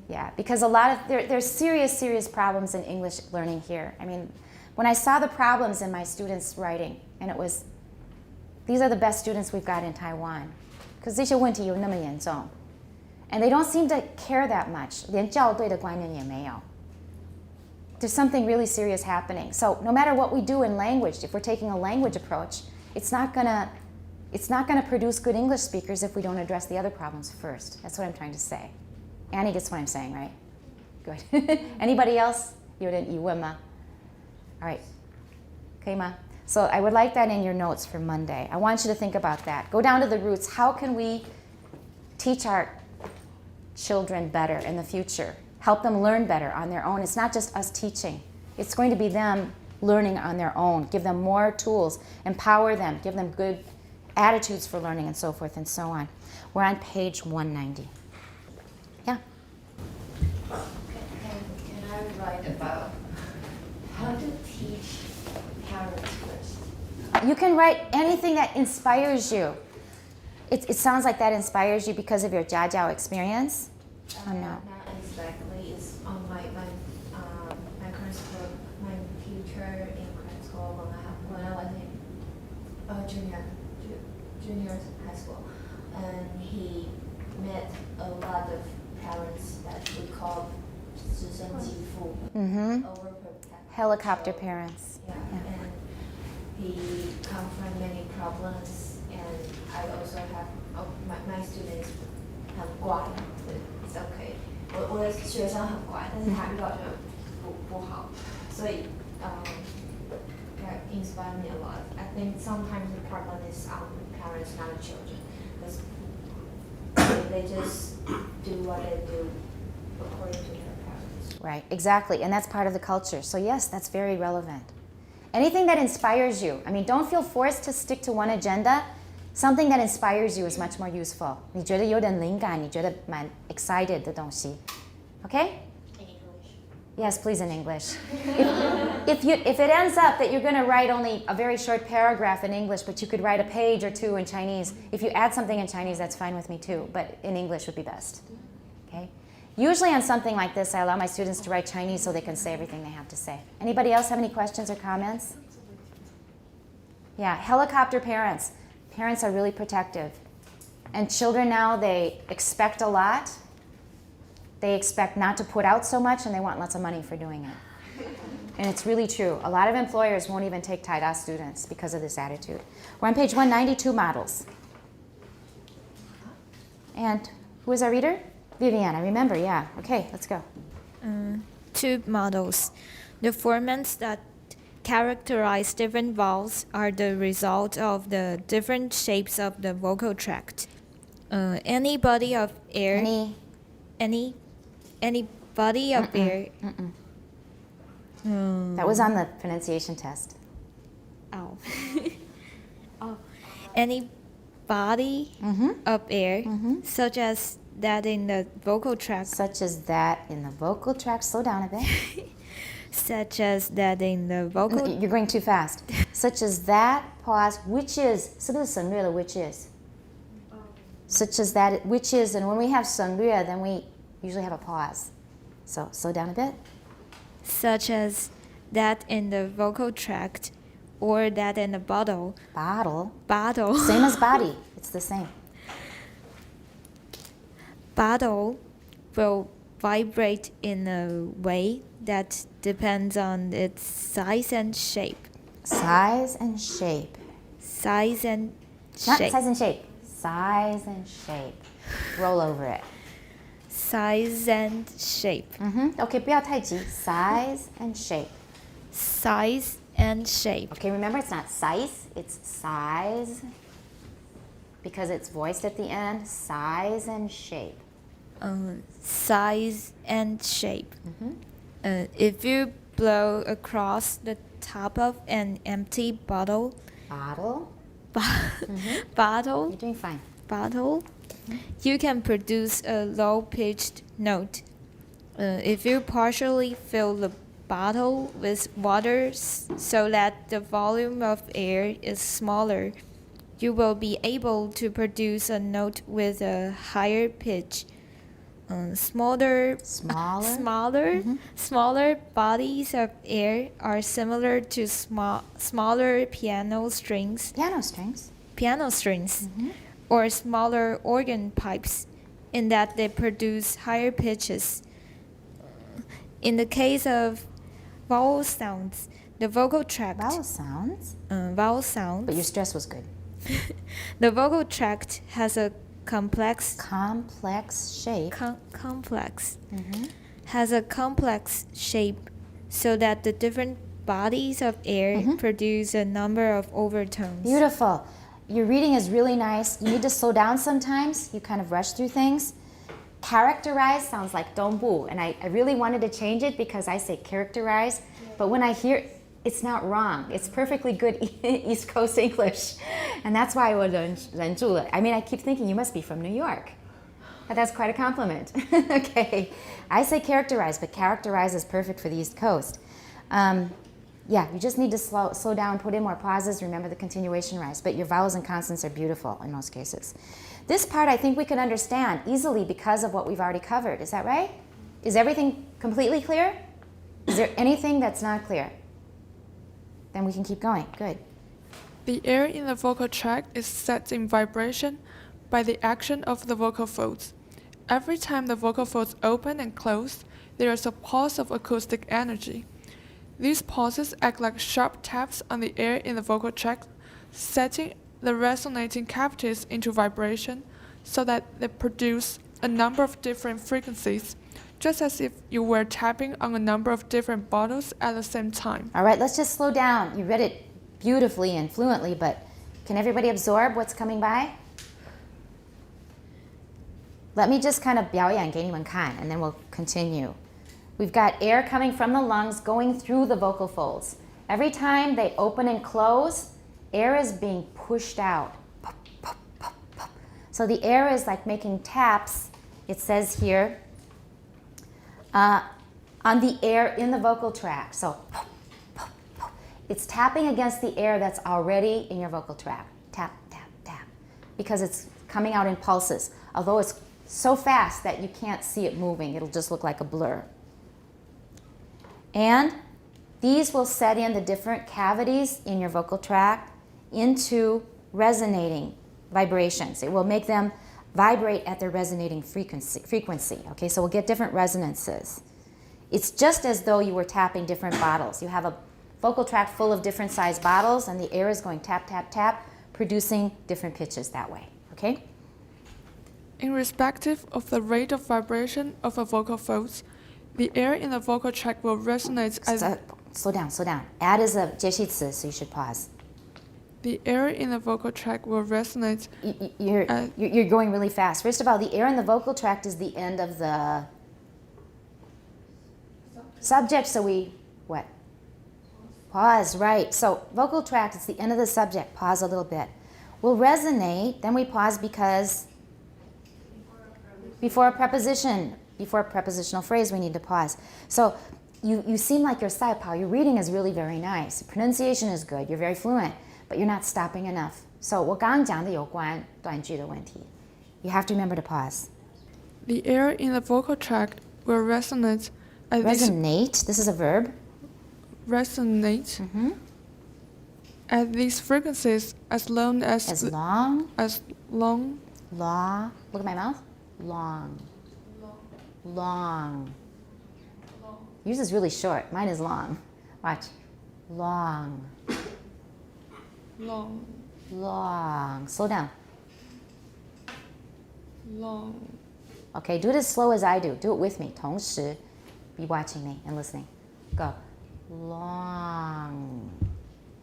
Yeah, because a lot of, there's serious problems in English learning here. I mean, when I saw the problems in my students' writing, and it was, these are the best students we've got in Taiwan, because 这些问题有那么严重. And they don't seem to care that much. 连校对的观念也没有. There's something really serious happening. So no matter what we do in language, if we're taking a language approach, it's not gonna produce good English speakers if we don't address the other problems first. That's what I'm trying to say. Annie gets what I'm saying, right? Good. Anybody else? 有点疑问吗? All right. 可以吗? So I would like that in your notes for Monday. I want you to think about that. Go down to the roots. How can we teach our children better in the future? Help them learn better on their own. It's not just us teaching. It's going to be them learning on their own. Give them more tools. Empower them. Give them good attitudes for learning and so forth and so on. We're on page 190. Yeah? Can I write about how to teach parents first? You can write anything that inspires you. It sounds like that inspires you because of your jiajiao experience. Oh, no. Not exactly. It's on my current school. My teacher in current school when I was in junior high school, and he met a lot of parents that we call 直升机父母, overprotective. Helicopter parents. Yeah, and he come from many problems, and I also have my students 很乖, it's okay. 我的学生很乖，但是他遇到就不好，所以that inspired me a lot. I think sometimes the problem is parents, not the children, because they just do what they do according to their parents. Right, exactly. And that's part of the culture. So yes, that's very relevant. Anything that inspires you. I mean, don't feel forced to stick to one agenda. Something that inspires you is much more useful. 你觉得有点灵感，你觉得蛮 excited 的东西. Okay? In English. Yes, please, in English. If it ends up that you're going to write only a very short paragraph in English, but you could write a page or two in Chinese, if you add something in Chinese, that's fine with me too, but in English would be best. Okay? Usually on something like this, I allow my students to write Chinese so they can say everything they have to say. Anybody else have any questions or comments? Yeah, helicopter parents. Parents are really protective. And children now, they expect a lot. They expect not to put out so much, and they want lots of money for doing it. And it's really true. A lot of employers won't even take Taida students because of this attitude. We're on page 192, models. And who is our reader? Vivian, I remember, yeah. Okay, let's go. Two models. The formats that characterize different vowels are the result of the different shapes of the vocal tract. Any body of air. Any body of air. That was on the pronunciation test. Oh. Any body of air, such as that in the vocal tract. Such as that in the vocal tract. Slow down a bit. Such as that in the vocal. You're going too fast. Such as that, pause, which is, 是不是省略了 which is? Such as that, which is, and when we have 省略, then we usually have a pause. So slow down a bit. Such as that in the vocal tract, or that in the bottle. Bottle. Bottle. Same as body. It's the same. Bottle will vibrate in a way that depends on its size and shape. Size and shape. Size and Not shape. size and shape. Size and shape. Roll over it. Size and shape. Okay, 不要太急. Size and shape. Size and shape. Okay, remember it's not size, it's size because it's voiced at the end. Size and shape. Size and shape. If you blow across the top of an empty bottle, Bottle. bottle, You're doing fine. bottle, you can produce a low-pitched note. If you partially fill the bottle with water so that the volume of air is smaller, you will be able to produce a note with a higher pitch. Smaller bodies of air are similar to smaller piano strings or smaller organ pipes in that they produce higher pitches. In the case of vowel sounds, the vocal tract Vowel sounds. But your stress was good. The vocal tract has a complex shape. Has a complex shape so that the different bodies of air produce a number of overtones. Beautiful. Your reading is really nice. You need to slow down sometimes. You kind of rush through things. Characterize sounds like donbu, and I really wanted to change it because I say characterize, but when I hear it's not wrong. It's perfectly good East Coast English, and that's why I was I mean, I keep thinking you must be from New York, but that's quite a compliment. Okay, I say characterize, but characterize is perfect for the East Coast. Yeah, you just need to slow down, put in more pauses, remember the continuation rise, but your vowels and consonants are beautiful in most cases. This part I think we can understand easily because of what we've already covered. Is that right? Is everything completely clear? Is there anything that's not clear? Then we can keep going. Good. The air in the vocal tract is set in vibration by the action of the vocal folds. Every time the vocal folds open and close, there is a pulse of acoustic energy. These pulses act like sharp taps on the air in the vocal tract, setting the resonating cavities into vibration so that they produce a number of different frequencies, just as if you were tapping on a number of different bottles at the same time. All right, let's just slow down. You read it beautifully and fluently, but can everybody absorb what's coming by? Let me just kind of 表演给你们看, and then we'll continue. We've got air coming from the lungs going through the vocal folds. Every time they open and close, air is being pushed out. Pop, pop, pop, pop. So the air is like making taps, it says here, on the air in the vocal tract. So pop, pop, pop. It's tapping against the air that's already in your vocal tract. Tap, tap, tap. Because it's coming out in pulses. Although it's so fast that you can't see it moving. It'll just look like a blur. And these will set in the different cavities in your vocal tract into resonating vibrations. It will make them vibrate at their resonating frequency. Okay, so we'll get different resonances. It's just as though you were tapping different bottles. You have a vocal tract full of different sized bottles, and the air is going tap, tap, tap, producing different pitches that way. Okay? Irrespective of the rate of vibration of a vocal folds, the air in the vocal tract will resonate as... Slow down, slow down. Add is a 介系词, so you should pause. The air in the vocal tract will resonate... You're going really fast. First of all, the air in the vocal tract is the end of the subject, so we, what? Pause, right. So vocal tract is the end of the subject. Pause a little bit. We'll resonate, then we pause because before a prepositional phrase, we need to pause. So you seem like you're Saipao. Your reading is really very nice. Pronunciation is good. You're very fluent, but you're not stopping enough. So 我刚刚讲的有关短句的问题. You have to remember to pause. The air in the vocal tract will resonate at Resonate, this is a verb. Resonate at these frequencies as long as... Law. Look at my mouth. Long. Yours is really short. Mine is long. Watch. Long. Slow down. Long. Okay, do it as slow as I do. Do it with me. 同时 be watching me and listening. Go. Long.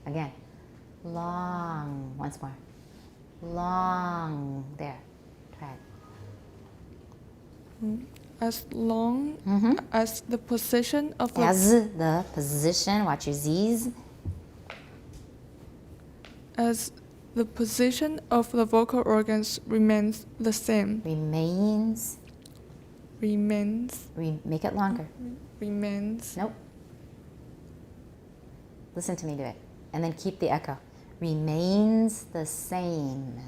Again. Long. Once more. long. There. Try it. As long Mhm. as the position of the As the position, watch your Z's. as the position of the vocal organs remains the same. Remains. Make it longer. Remains. Nope. Listen to me do it. And then keep the echo. Remains the same.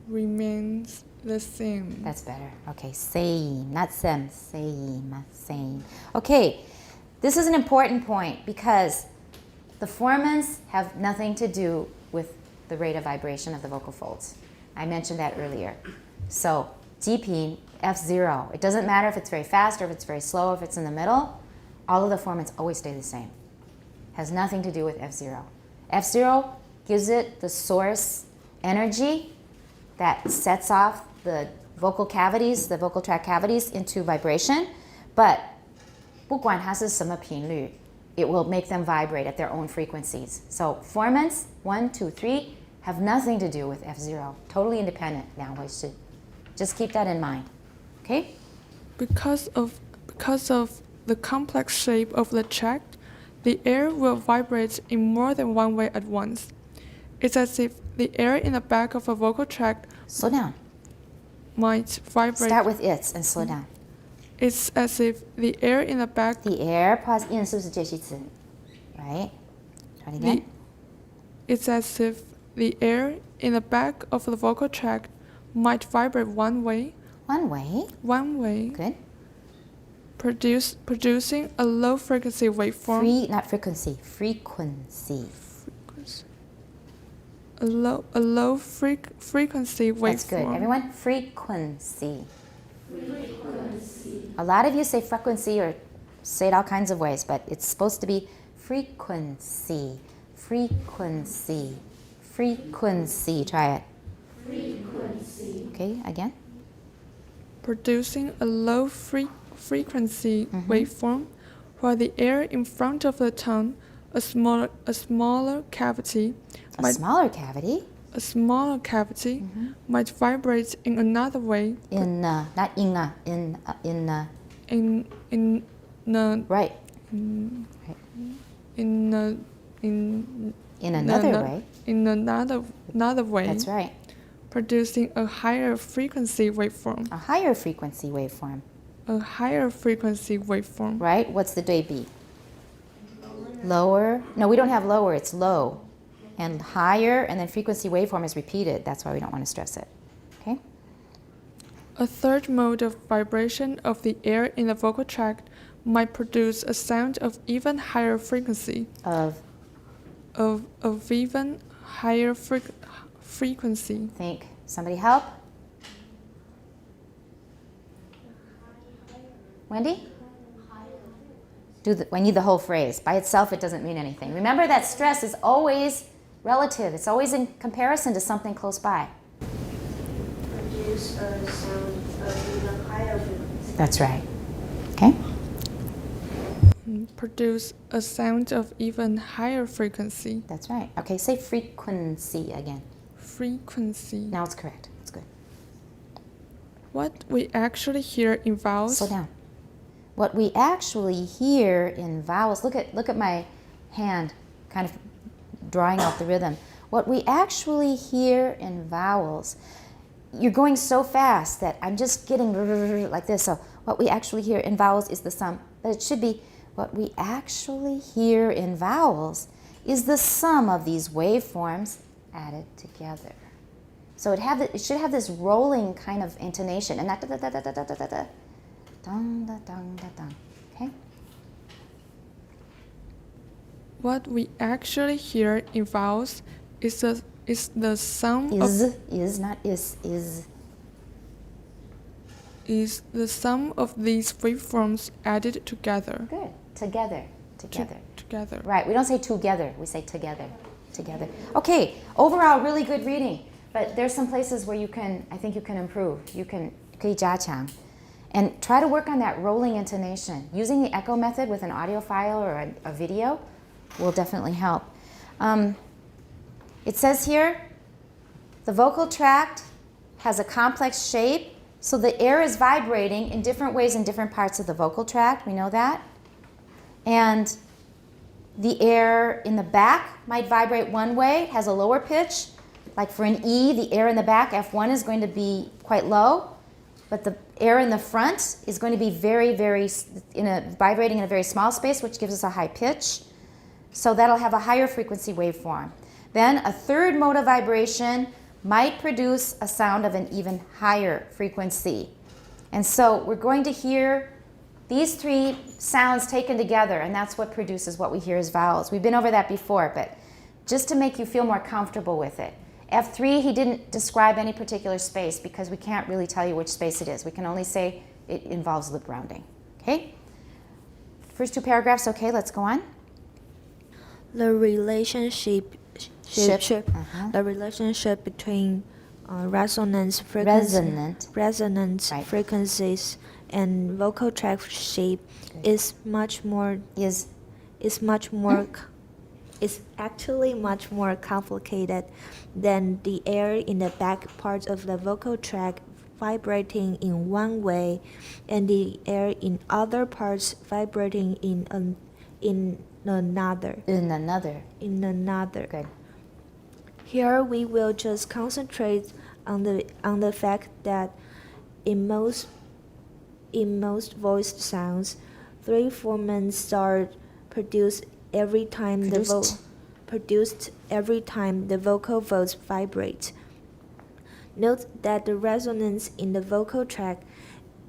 Remains the same. That's better. Okay, same, not sem, same. Okay, this is an important point because the formants have nothing to do with the rate of vibration of the vocal folds. I mentioned that earlier. So, G-pin, F0. It doesn't matter if it's very fast or if it's very slow, if it's in the middle. All of the formants always stay the same. Has nothing to do with F0. F0 gives it the source energy that sets off the vocal cavities, the vocal tract cavities into vibration. But 不管它是什么频率, it will make them vibrate at their own frequencies. So formants, 1, 2, 3, have nothing to do with F0. Totally independent, 两回事. Just keep that in mind. Okay? Because of the complex shape of the tract, the air will vibrate in more than one way at once. It's as if the air in the back of a vocal tract Slow down. might vibrate. Start with its and slow down. It's as if the air in the back The air, pause in 是不是介系词? Right? Try it again. It's as if the air in the back of the vocal tract might vibrate one way. One way. Good. Producing a low frequency waveform. Not frequency. Frequency. A low frequency waveform. That's good. Everyone, frequency. A lot of you say frequency or say it all kinds of ways, but it's supposed to be frequency. Frequency. Try it. Frequency. Okay, again. Producing a low frequency waveform, while the air in front of the tongue, a smaller cavity. A smaller cavity. Might vibrate in another way. Not in right. In another way. In another way. That's right. Producing a higher frequency waveform. A higher frequency waveform. Right? What's the 对比? Lower. No, we don't have lower. It's low. And higher, and then frequency waveform is repeated. That's why we don't want to stress it. Okay? A third mode of vibration of the air in the vocal tract might produce a sound of even higher frequency. Of even higher frequency. Think. Somebody help? Wendy? I need the whole phrase. By itself, it doesn't mean anything. Remember that stress is always relative. It's always in comparison to something close by. Produce a sound of even higher frequency. That's right. Okay? Produce a sound of even higher frequency. That's right. Okay, say frequency again. Frequency. Now it's correct. It's good. What we actually hear in vowels. Slow down. What we actually hear in vowels, look at my hand kind of drawing out the rhythm. What we actually hear in vowels, you're going so fast that I'm just getting like this. So what we actually hear in vowels is the sum. But it should be what we actually hear in vowels is the sum of these waveforms added together. So it should have this rolling kind of intonation. And that da-da-da-da-da-da-da-da. Dun, da, dun, da, dun. Okay? What we actually hear in vowels is the sum is the sum of these waveforms added together. Good. Together. Together. Right. We don't say together. We say together. Okay. Overall, really good reading. But there's some places where I think you can improve. You can 可以加强. And try to work on that rolling intonation. Using the echo method with an audio file or a video will definitely help. It says here, the vocal tract has a complex shape, so the air is vibrating in different ways in different parts of the vocal tract. We know that. And the air in the back might vibrate one way, it has a lower pitch. Like for an E, the air in the back, F1, is going to be quite low, but the air in the front is going to be vibrating in a very small space, which gives us a high pitch. So that'll have a higher frequency waveform. Then a third mode of vibration might produce a sound of an even higher frequency. And so we're going to hear these three sounds taken together, and that's what produces what we hear as vowels. We've been over that before, but just to make you feel more comfortable with it. F3, he didn't describe any particular space because we can't really tell you which space it is. We can only say it involves lip rounding. Okay? First two paragraphs, okay, let's go on. The relationship the relationship between resonance Right. frequencies and vocal tract shape is actually much more complicated than the air in the back part of the vocal tract vibrating in one way and the air in other parts vibrating in another. Good. Here we will just concentrate on the fact that in most voiced sounds, three phonemics are produced every time the vocal folds vibrate. Note that the resonance in the vocal tract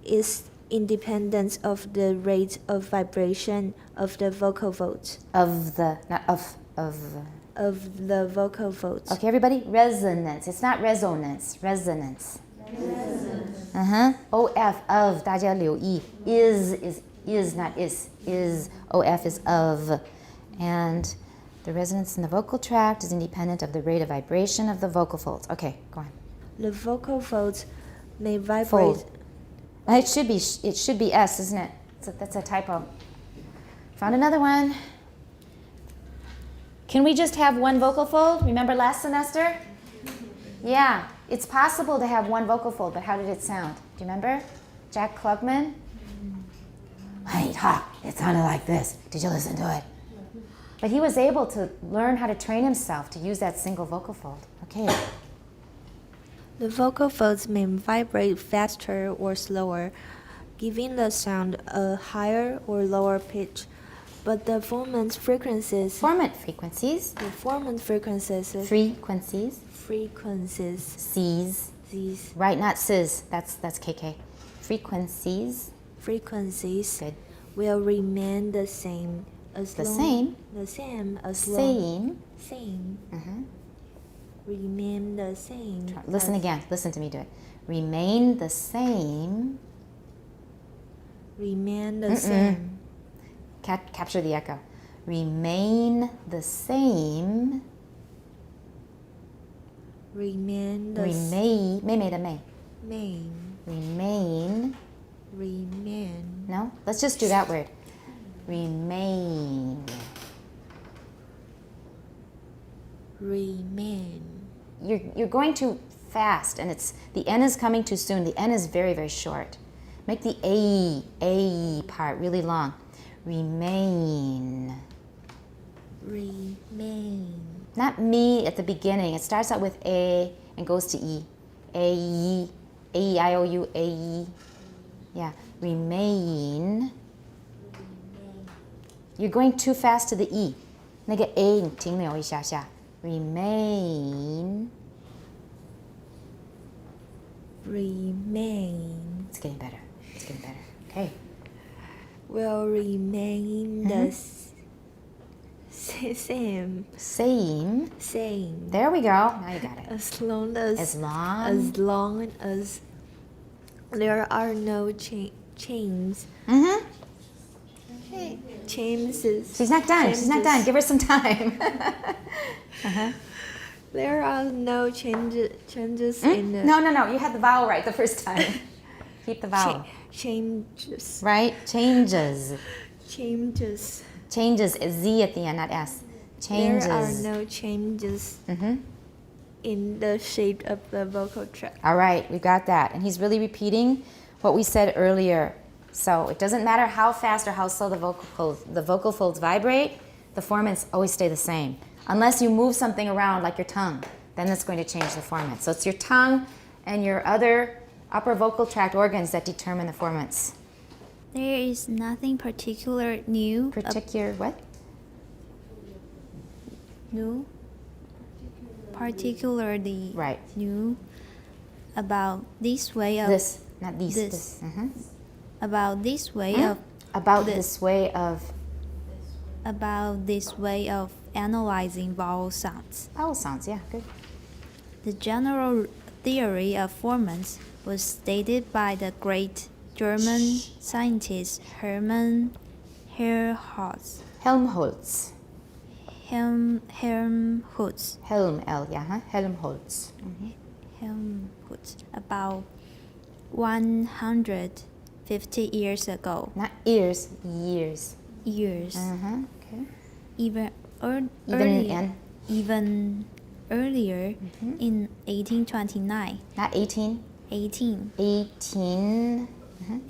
is independent of the rate of vibration of the vocal folds. Of the vocal folds. Okay, everybody? Resonance. It's not resonance. Resonance. OF, of, 大家留意. Is, not is. Is, OF is of. And the resonance in the vocal tract is independent of the rate of vibration of the vocal folds. Okay, go on. The vocal folds may vibrate. Fold. It should be S, isn't it? That's a typo. Found another one. Can we just have one vocal fold? Remember last semester? Yeah, it's possible to have one vocal fold, but how did it sound? Do you remember? Jack Klugman? Hey, ha, it sounded like this. Did you listen to it? But he was able to learn how to train himself to use that single vocal fold. Okay. The vocal folds may vibrate faster or slower, giving the sound a higher or lower pitch. But the formant frequencies. C's. Right, not Cs. That's KK. Frequencies. Good. Will remain the same as Same. Remain the same. Listen again. Listen to me do it. Remain the same. Remain the same. Capture the echo. Remain the same. Remain. No? Let's just do that word. Remain. You're going too fast, and the N is coming too soon. The N is very, very short. Make the A part really long. Remain. Not me at the beginning. It starts out with A and goes to E. A-E-I-O-U, A-E. Yeah, remain. You're going too fast to the E. 那个 A 你停留一下下. Remain. It's getting better. Okay. Will remain the same. There we go. Now you got it. As long as there are no changes. Changes. She's not done. Give her some time. There are no changes in the... No. You had the vowel right the first time. Keep the vowel. Changes. Right? Changes. Changes. Changes is Z at the end, not S. Changes. There are no changes in the shape of the vocal tract. All right, we got that. And he's really repeating what we said earlier. So it doesn't matter how fast or how slow the vocal folds vibrate, the formants always stay the same. Unless you move something around like your tongue, then that's going to change the formant. So it's your tongue and your other upper vocal tract organs that determine the formants. There is nothing particular new. What? New. Particularly Right. new about this way of This, not these. this. Mhm. About this way of About this. this way of analyzing vowel sounds. vowel sounds. Yeah, good. The general theory of formants was stated by the great German scientist Hermann Helmholtz. Helmholtz. Helmholtz. Helm, L, yeah, huh? Helmholtz. Helmholtz. About 150 years ago. Not ears, years. Years. Okay. Even Even earlier. in? Even earlier in 1829. Not 18. 18. 18.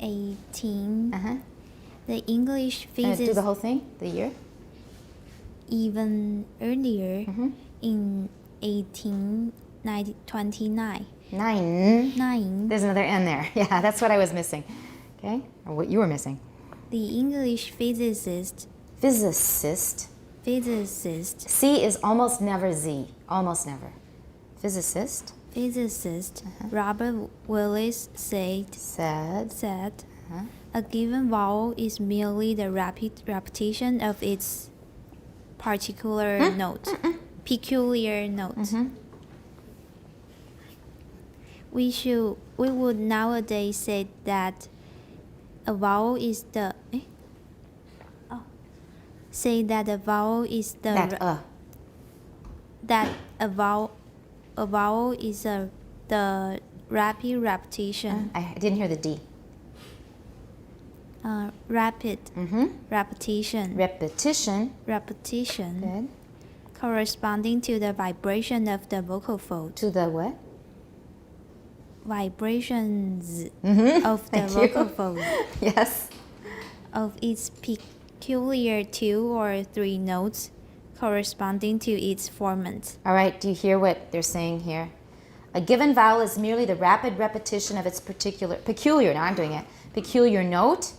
18. Uh-huh. The English Do the physicist whole thing, the year. even earlier Mm-hmm. in 1829. 9. There's another N there. Yeah, that's what I was missing. Okay, or what you were missing. The English physicist Physicist. C is almost never Z. Almost never. Physicist. Robert Willis said a given vowel is merely the repetition of its particular note, peculiar note. We would nowadays say that a vowel is the say that a vowel is the that a vowel is the rapid repetition. I didn't hear the D. Rapid repetition. Repetition. Repetition. Good. Corresponding to the vibration of the vocal fold. To the what? Vibrations Mm-hmm. of the Thank vocal you. fold. Yes. Of its peculiar 2 or 3 notes corresponding to its formant. All right, do you hear what they're saying here? A given vowel is merely the rapid repetition of its peculiar note,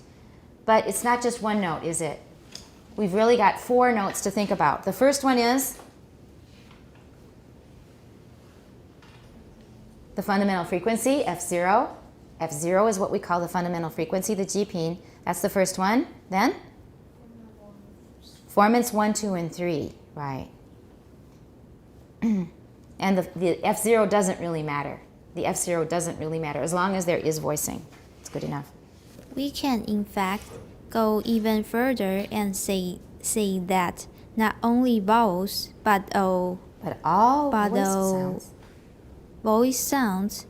but it's not just one note, is it? We've really got 4 notes to think about. The first one is the fundamental frequency, F0. F0 is what we call the fundamental frequency, the G-peen. That's the first one. Then? Formants 1, 2, and 3. Right. And the F0 doesn't really matter. The F0 doesn't really matter as long as there is voicing. It's good enough. We can in fact go even further and say that not only vowels but all voice sounds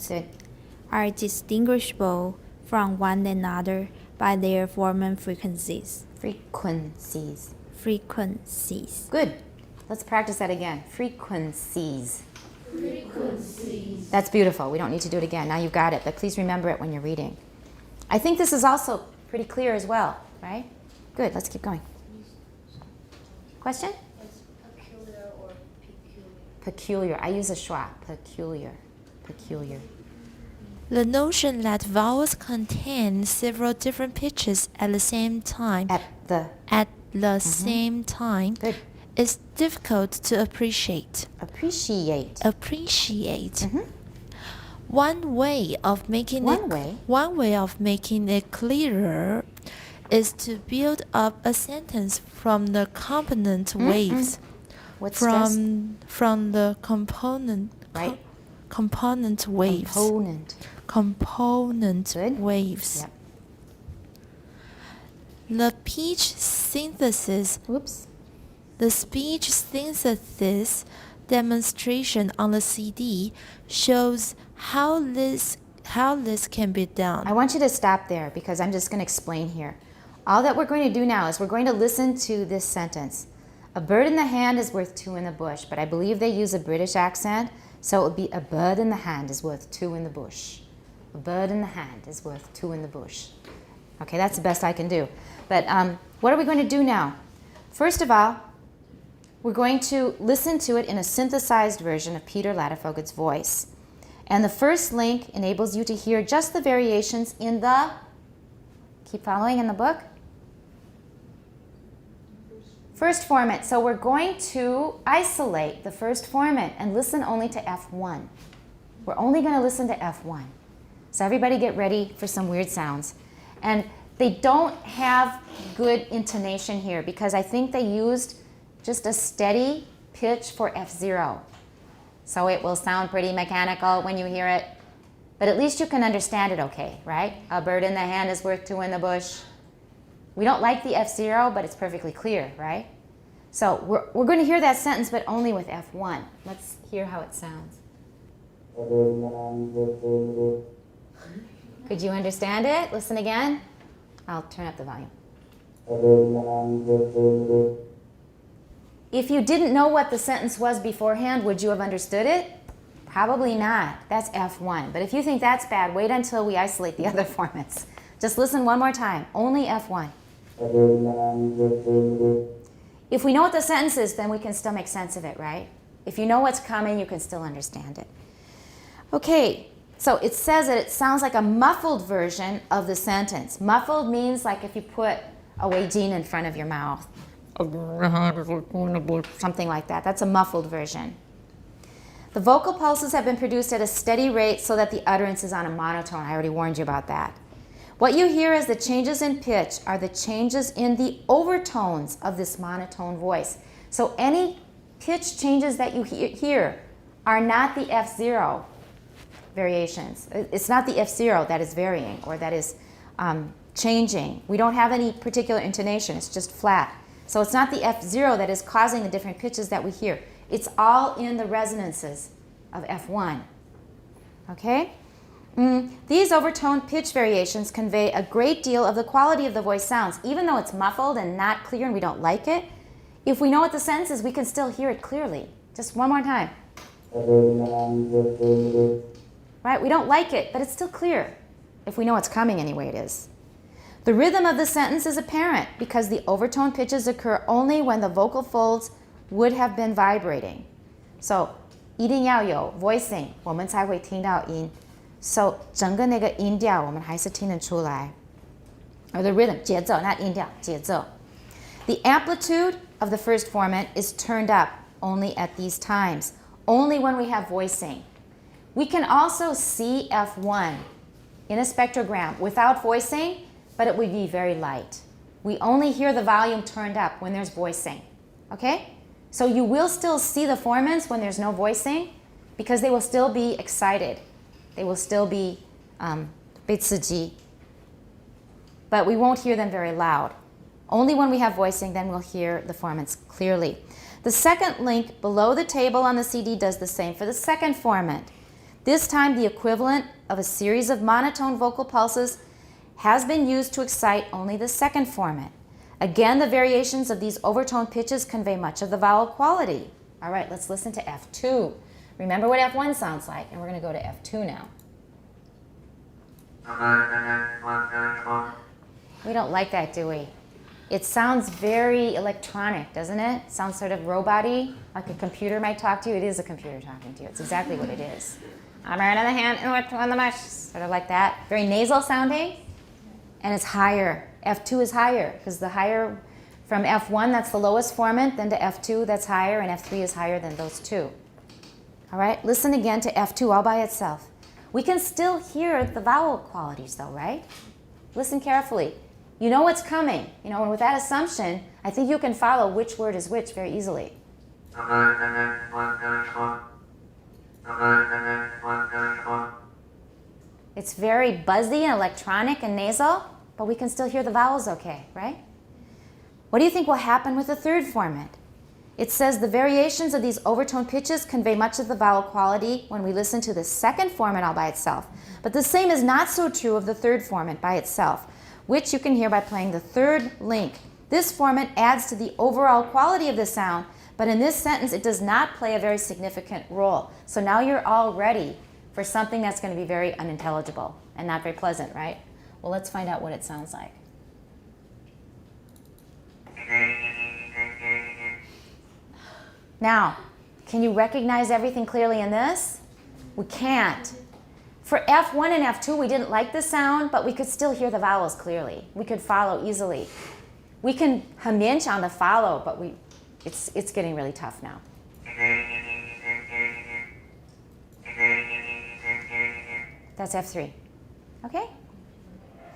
Good. are distinguishable from one another by their formant frequencies. Frequencies. Good. Let's practice that again. Frequencies. That's beautiful. We don't need to do it again. Now you've got it, but please remember it when you're reading. I think this is also pretty clear as well, right? Good. Let's keep going. Question? It's peculiar or peculiar. Peculiar. I use a schwa. Peculiar. The notion that vowels contain several different pitches at the same time same time Good. is difficult to appreciate. Appreciate. One way of making it clearer is to build up a sentence from the component waves. What's From the component Right. component waves. Component Good. waves. Yep. The speech synthesis demonstration on the CD shows how this how this can be I done. want you to stop there because I'm just going to explain here. All that we're going to do now is we're going to listen to this sentence. A bird in the hand is worth two in the bush, but I believe they use a British accent, so it would be a bird in the hand is worth two in the bush. A bird in the hand is worth two in the bush. Okay, that's the best I can do. But what are we going to do now? First of all, we're going to listen to it in a synthesized version of Peter Ladefoged's voice. And the first link enables you to hear just the variations in the, keep following in the book? First formant. So we're going to isolate the first formant and listen only to F1. We're only going to listen to F1. So everybody get ready for some weird sounds. And they don't have good intonation here because I think they used just a steady pitch for F0. So it will sound pretty mechanical when you hear it. But at least you can understand it okay, right? A bird in the hand is worth two in the bush. We don't like the F0, but it's perfectly clear, right? So we're going to hear that sentence, but only with F1. Let's hear how it sounds. Could you understand it? Listen again. I'll turn up the volume. If you didn't know what the sentence was beforehand, would you have understood it? Probably not. That's F1. But if you think that's bad, wait until we isolate the other formats. Just listen one more time. Only F1. If we know what the sentence is, then we can still make sense of it, right? If you know what's coming, you can still understand it. Okay, so it says that it sounds like a muffled version of the sentence. Muffled means like if you put a weijin in front of your mouth. Something like that. That's a muffled version. The vocal pulses have been produced at a steady rate so that the utterance is on a monotone. I already warned you about that. What you hear as the changes in pitch are the changes in the overtones of this monotone voice. So any pitch changes that you hear are not the F0 variations. It's not the F0 that is varying or that is changing. We don't have any particular intonation. It's just flat. So it's not the F0 that is causing the different pitches that we hear. It's all in the resonances of F1. Okay? These overtone pitch variations convey a great deal of the quality of the voice sounds. Even though it's muffled and not clear and we don't like it, if we know what the sentence is, we can still hear it clearly. Just one more time. Right? We don't like it, but it's still clear. If we know what's coming anyway, it is. The rhythm of the sentence is apparent because the overtone pitches occur only when the vocal folds would have been vibrating. So, 一定要有 voicing, 我们才会听到音. So, 整个那个音调我们还是听得出来. Or the rhythm, 节奏, not 音调, 节奏. The amplitude of the first formant is turned up only at these times, only when we have voicing. We can also see F1 in a spectrogram without voicing, but it would be very light. We only hear the volume turned up when there's voicing. Okay? So you will still see the formants when there's no voicing because they will still be excited. They will still be 被刺激. But we won't hear them very loud. Only when we have voicing, then we'll hear the formants clearly. The second link below the table on the CD does the same for the second formant. This time, the equivalent of a series of monotone vocal pulses has been used to excite only the second formant. Again, the variations of these overtone pitches convey much of the vowel quality. All right, let's listen to F2. Remember what F1 sounds like, and we're going to go to F2 now. We don't like that, do we? It sounds very electronic, doesn't it? It sounds sort of robot-y, like a computer might talk to you. It is a computer talking to you. It's exactly what it is. I'm right on the hand and on the mush, sort of like that. Very nasal sounding, and it's higher. F2 is higher, because the higher from F1, that's the lowest formant, then to F2, that's higher, and F3 is higher than those two. All right, listen again to F2 all by itself. We can still hear the vowel qualities though, right? Listen carefully. You know what's coming, and with that assumption, I think you can follow which word is which very easily. It's very buzzy and electronic and nasal, but we can still hear the vowels okay, right? What do you think will happen with the third formant? It says the variations of these overtone pitches convey much of the vowel quality when we listen to the second formant all by itself. But the same is not so true of the third formant by itself, which you can hear by playing the third link. This formant adds to the overall quality of the sound, but in this sentence it does not play a very significant role. So now you're all ready for something that's going to be very unintelligible and not very pleasant, right? Well, let's find out what it sounds like. Now, can you recognize everything clearly in this? We can't. For F1 and F2, we didn't like the sound, but we could still hear the vowels clearly. We could follow easily. We can haminch on the follow, but it's getting really tough now. That's F3. Okay?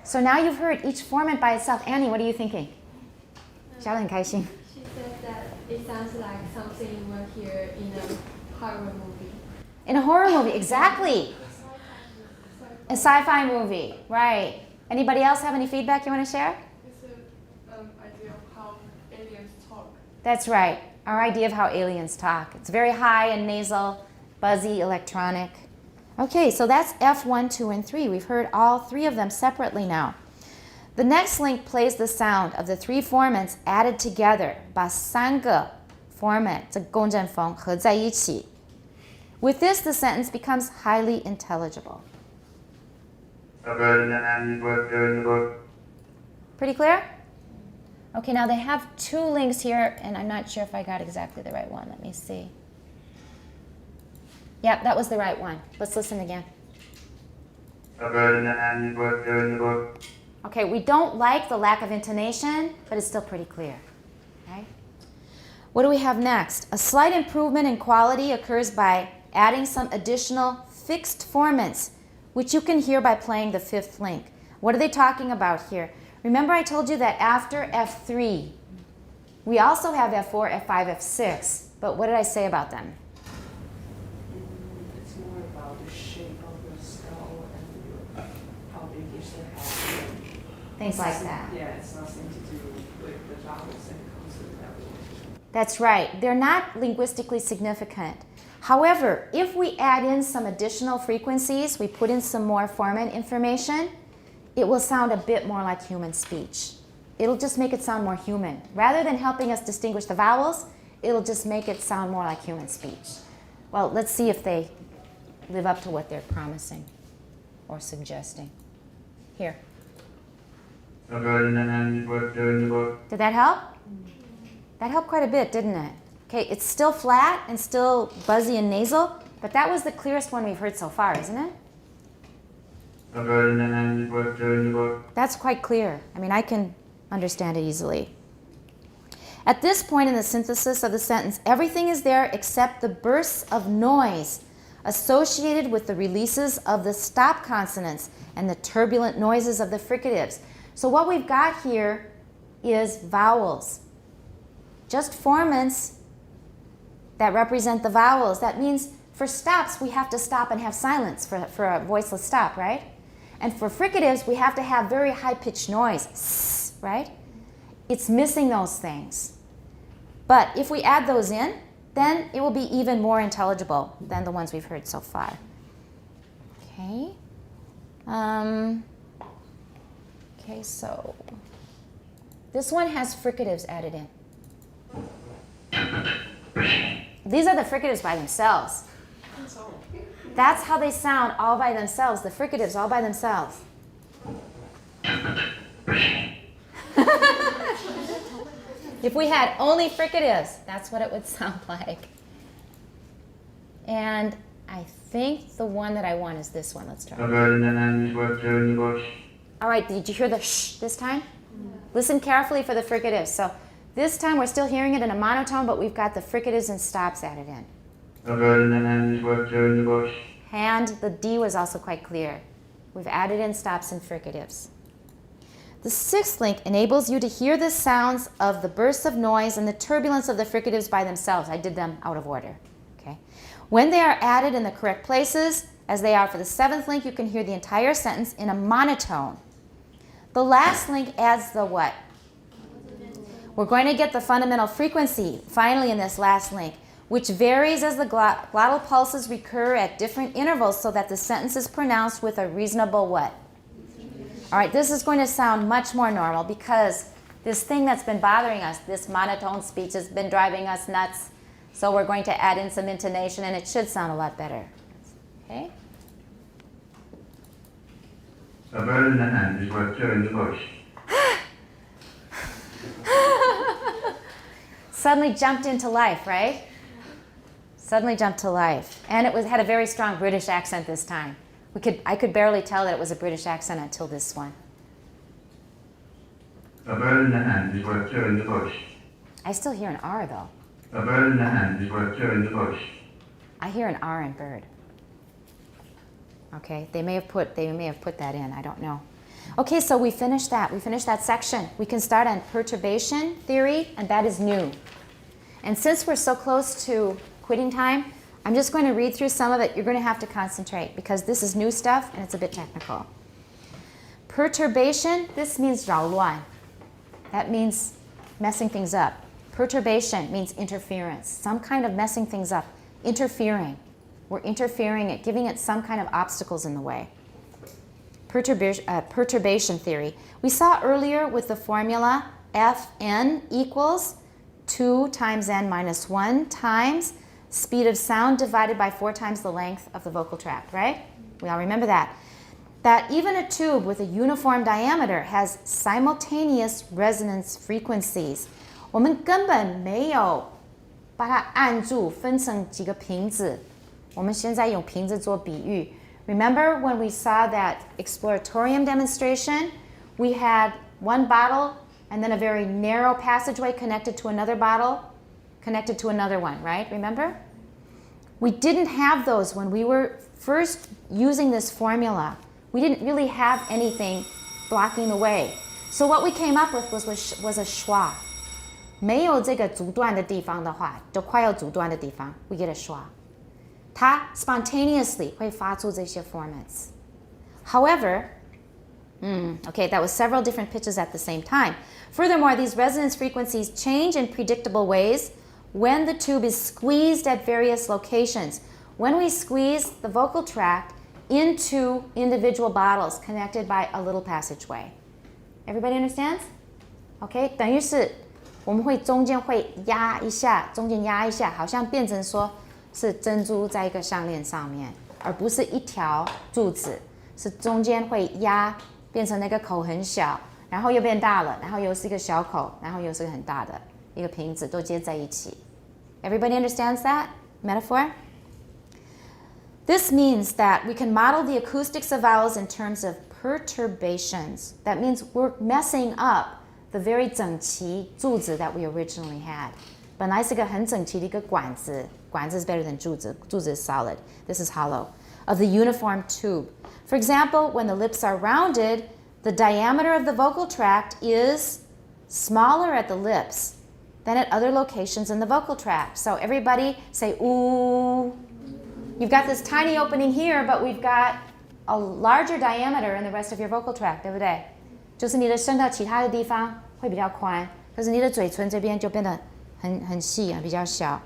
So now you've heard each formant by itself. Annie, what are you thinking? 笑得很开心. She said that it sounds like something you will hear in a horror movie. In a horror movie, exactly. A sci-fi movie, right. Anybody else have any feedback you want to share? It's an idea of how aliens talk. That's right. Our idea of how aliens talk. It's very high and nasal, buzzy, electronic. Okay, so that's F1, 2, and 3. We've heard all three of them separately now. The next link plays the sound of the three formants added together. 把三个 formant 这个共振风合在一起. With this, the sentence becomes highly intelligible. Pretty clear? Okay, now they have two links here, and I'm not sure if I got exactly the right one. Let me see. Yep, that was the right one. Let's listen again. Okay, we don't like the lack of intonation, but it's still pretty clear. Okay? What do we have next? A slight improvement in quality occurs by adding some additional fixed formants, which you can hear by playing the fifth link. What are they talking about here? Remember I told you that after F3, we also have F4, F5, F6, but what did I say about them? It's more about the shape of the skull and how big is the head. Things like that. Yeah, it's nothing to do with the vowels and consonant vowels. That's right. They're not linguistically significant. However, if we add in some additional frequencies, we put in some more formant information, it will sound a bit more like human speech. It'll just make it sound more human. Rather than helping us distinguish the vowels, it'll just make it sound more like human speech. Well, let's see if they live up to what they're promising or suggesting. Here. Did that help? That helped quite a bit, didn't it? Okay, it's still flat and still buzzy and nasal, but that was the clearest one we've heard so far, isn't it? That's quite clear. I mean, I can understand it easily. At this point in the synthesis of the sentence, everything is there except the bursts of noise associated with the releases of the stop consonants and the turbulent noises of the fricatives. So what we've got here is vowels. Just formants that represent the vowels. That means for stops, we have to stop and have silence for a voiceless stop, right? And for fricatives, we have to have very high-pitched noise, sss, right? It's missing those things. But if we add those in, then it will be even more intelligible than the ones we've heard so far. Okay. Okay, so this one has fricatives added in. These are the fricatives by themselves. That's how they sound all by themselves, the fricatives all by themselves. If we had only fricatives, that's what it would sound like. And I think the one that I want is this one. Let's try. All right, did you hear the shh this time? Listen carefully for the fricatives. So this time we're still hearing it in a monotone, but we've got the fricatives and stops added in. And the D was also quite clear. We've added in stops and fricatives. The sixth link enables you to hear the sounds of the bursts of noise and the turbulence of the fricatives by themselves. I did them out of order. Okay. When they are added in the correct places, as they are for the seventh link, you can hear the entire sentence in a monotone. The last link adds the what? We're going to get the fundamental frequency finally in this last link, which varies as the glottal pulses recur at different intervals so that the sentence is pronounced with a reasonable what? All right, this is going to sound much more normal because this thing that's been bothering us, this monotone speech, has been driving us nuts. So we're going to add in some intonation and it should sound a lot better. Okay? A bird in the hand is worth two in the bush. Suddenly jumped into life, right? Suddenly jumped to life. And it had a very strong British accent this time. I could barely tell that it was a British accent until this one. A bird in the hand is worth two in the bush. I still hear an R though. A bird in the hand is worth two in the bush. I hear an R in bird. Okay, they may have put that in, I don't know. Okay, so we finished that. We finished that section. We can start on perturbation theory, and that is new. And since we're so close to quitting time, I'm just going to read through some of it. You're going to have to concentrate because this is new stuff and it's a bit technical. Perturbation, this means 扰乱. That means messing things up. Perturbation means interference, some kind of messing things up, interfering. We're interfering it, giving it some kind of obstacles in the way. Perturbation theory. We saw earlier with the formula Fn equals 2 times n minus 1 times speed of sound divided by 4 times the length of the vocal tract, right? We all remember that. That even a tube with a uniform diameter has simultaneous resonance frequencies. 我们根本没有把它按住分成几个瓶子。我们现在用瓶子做比喻。Remember when we saw that exploratorium demonstration? We had one bottle and then a very narrow passageway connected to another bottle, connected to another one, right? Remember? We didn't have those when we were first using this formula. We didn't really have anything blocking the way. So what we came up with was a schwa. 没有这个阻断的地方的话，就快要阻断的地方 we get a schwa. 它 spontaneously 会发出这些 formants. However, okay, that was several different pitches at the same time. Furthermore, these resonance frequencies change in predictable ways when the tube is squeezed at various locations. When we squeeze the vocal tract into individual bottles connected by a little passageway. Everybody understands? Okay, 等于是我们会中间会压一下，中间压一下，好像变成说是珍珠在一个项链上面，而不是一条柱子，是中间会压，变成那个口很小，然后又变大了，然后又是一个小口，然后又是个很大的一个瓶子，都接在一起。Everybody understands that metaphor? This means that we can model the acoustics of vowels in terms of perturbations. That means we're messing up the very 整齐柱子 that we originally had. 本来是个很整齐的一个管子，管子 is better than 柱子，柱子 is solid. This is hollow. Of the uniform tube. For example, when the lips are rounded, the diameter of the vocal tract is smaller at the lips than at other locations in the vocal tract. So everybody say ooh. You've got this tiny opening here, but we've got a larger diameter in the rest of your vocal tract, 对不对？就是你的声到其他的地方会比较宽，可是你的嘴唇这边就变得很细啊，比较小。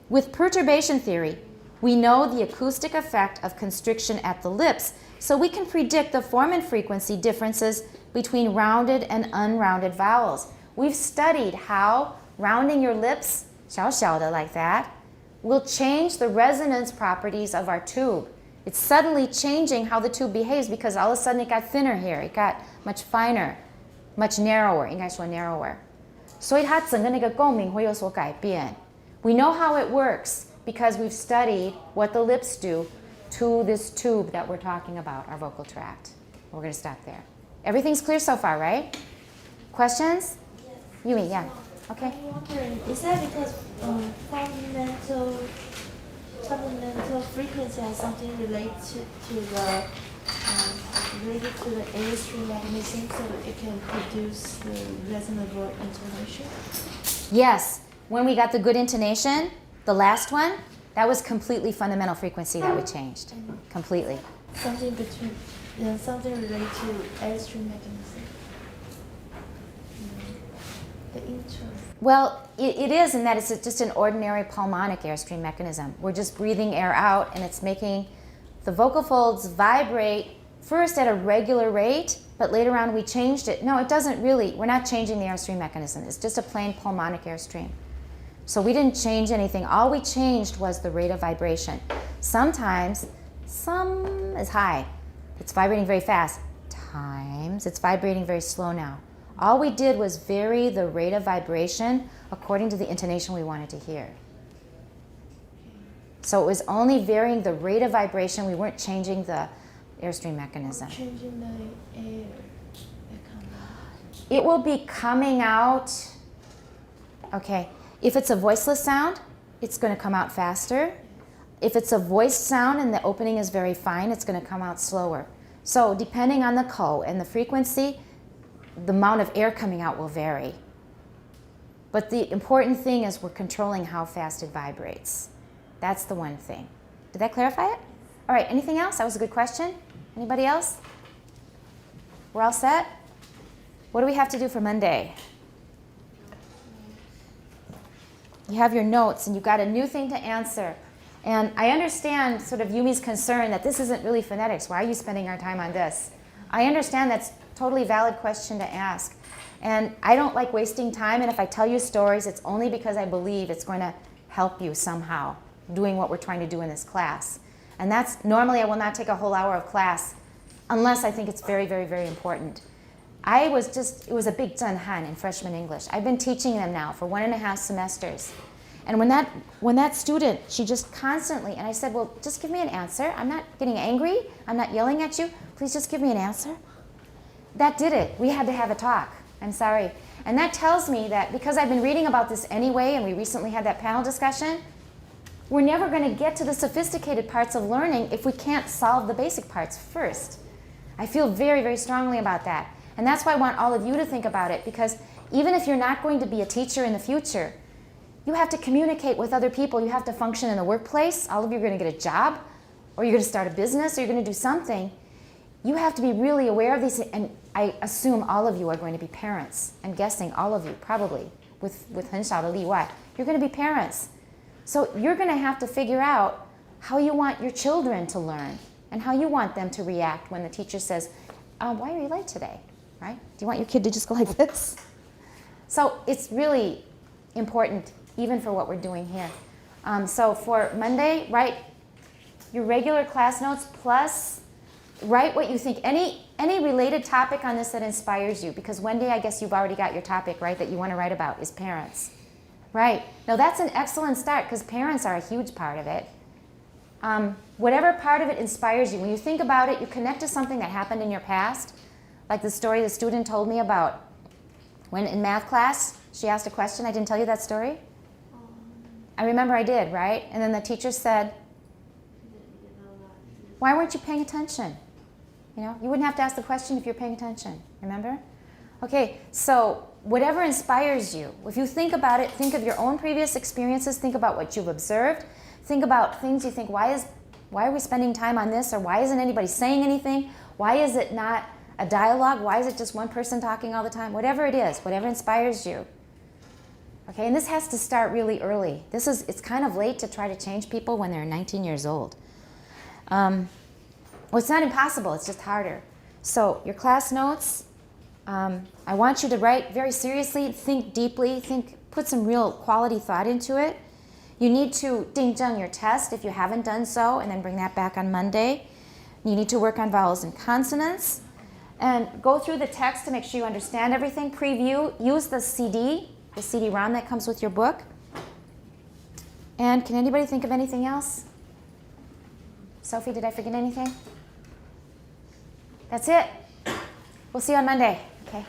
With perturbation theory, we know the acoustic effect of constriction at the lips, so we can predict the form and frequency differences between rounded and unrounded vowels. We've studied how rounding your lips, 小小的 like that, will change the resonance properties of our tube. It's suddenly changing how the tube behaves because all of a sudden it got thinner here, it got much finer, much narrower, 应该说 narrower. 所以它整个那个共鸣会有所改变. We know how it works because we've studied what the lips do to this tube that we're talking about, our vocal tract. We're going to stop there. Everything's clear so far, right? Questions? Yes. Yumi, yeah. Okay. I'm wondering, is that because fundamental frequency has something related to the airstream mechanism, so that it can produce the resonable intonation? Yes. When we got the good intonation, the last one, that was completely fundamental frequency that we changed. Completely. Something related to airstream mechanism. the intro. Well, it is in that it's just an ordinary pulmonic airstream mechanism. We're just breathing air out, and it's making the vocal folds vibrate first at a regular rate, but later on we changed it. No, it doesn't really. We're not changing the airstream mechanism. It's just a plain pulmonic airstream. So we didn't change anything. All we changed was the rate of vibration. Sometimes some is high. It's vibrating very fast. Times it's vibrating very slow now. All we did was vary the rate of vibration according to the intonation we wanted to hear. So it was only varying the rate of vibration. We weren't changing the airstream mechanism. Changing the air that comes out. It will be coming out, okay, if it's a voiceless sound, it's going to come out faster. If it's a voiced sound and the opening is very fine, it's going to come out slower. So depending on the ko and the frequency, the amount of air coming out will vary. But the important thing is we're controlling how fast it vibrates. That's the one thing. Did that clarify it? All right, anything else? That was a good question. Anybody else? We're all set? What do we have to do for Monday? You have your notes and you've got a new thing to answer. And I understand sort of Yumi's concern that this isn't really phonetics. Why are you spending our time on this? I understand that's a totally valid question to ask. And I don't like wasting time, and if I tell you stories, it's only because I believe it's going to help you somehow doing what we're trying to do in this class. And that's, normally I will not take a whole hour of class unless I think it's very, very, very important. It was a big zanhan in freshman English. I've been teaching them now for 1.5 semesters. And when that student, she just constantly, and I said, well, just give me an answer. I'm not getting angry. I'm not yelling at you. Please just give me an answer. That did it. We had to have a talk. I'm sorry. And that tells me that because I've been reading about this anyway, and we recently had that panel discussion, we're never going to get to the sophisticated parts of learning if we can't solve the basic parts first. I feel very, very strongly about that. And that's why I want all of you to think about it, because even if you're not going to be a teacher in the future, you have to communicate with other people. You have to function in the workplace. All of you are going to get a job, or you're going to start a business, or you're going to do something. You have to be really aware of these, and I assume all of you are going to be parents. I'm guessing all of you, probably, with 很少的例外. You're going to be parents. So you're going to have to figure out how you want your children to learn and how you want them to react when the teacher says, why are you late today? Right? Do you want your kid to just go like this? So it's really important, even for what we're doing here. So for Monday, write your regular class notes plus write what you think, any related topic on this that inspires you, because Wendy, I guess you've already got your topic, right, that you want to write about is parents. Right. Now that's an excellent start because parents are a huge part of it. Whatever part of it inspires you, when you think about it, you connect to something that happened in your past, like the story the student told me about when in math class, she asked a question. I didn't tell you that story? I remember I did, right? And then the teacher said, why weren't you paying attention? You know, you wouldn't have to ask the question if you're paying attention, remember? Okay, so whatever inspires you, if you think about it, think of your own previous experiences, think about what you've observed, think about things you think, why are we spending time on this, or why isn't anybody saying anything? Why is it not a dialogue? Why is it just one person talking all the time? Whatever it is, whatever inspires you. Okay, and this has to start really early. It's kind of late to try to change people when they're 19 years old. Well, it's not impossible, it's just harder. So your class notes, I want you to write very seriously, think deeply, put some real quality thought into it. You need to 订正 your test if you haven't done so, and then bring that back on Monday. You need to work on vowels and consonants. And go through the text to make sure you understand everything. Preview, use the CD-ROM that comes with your book. And can anybody think of anything else? Sophie, did I forget anything? That's it. We'll see you on Monday. Okay.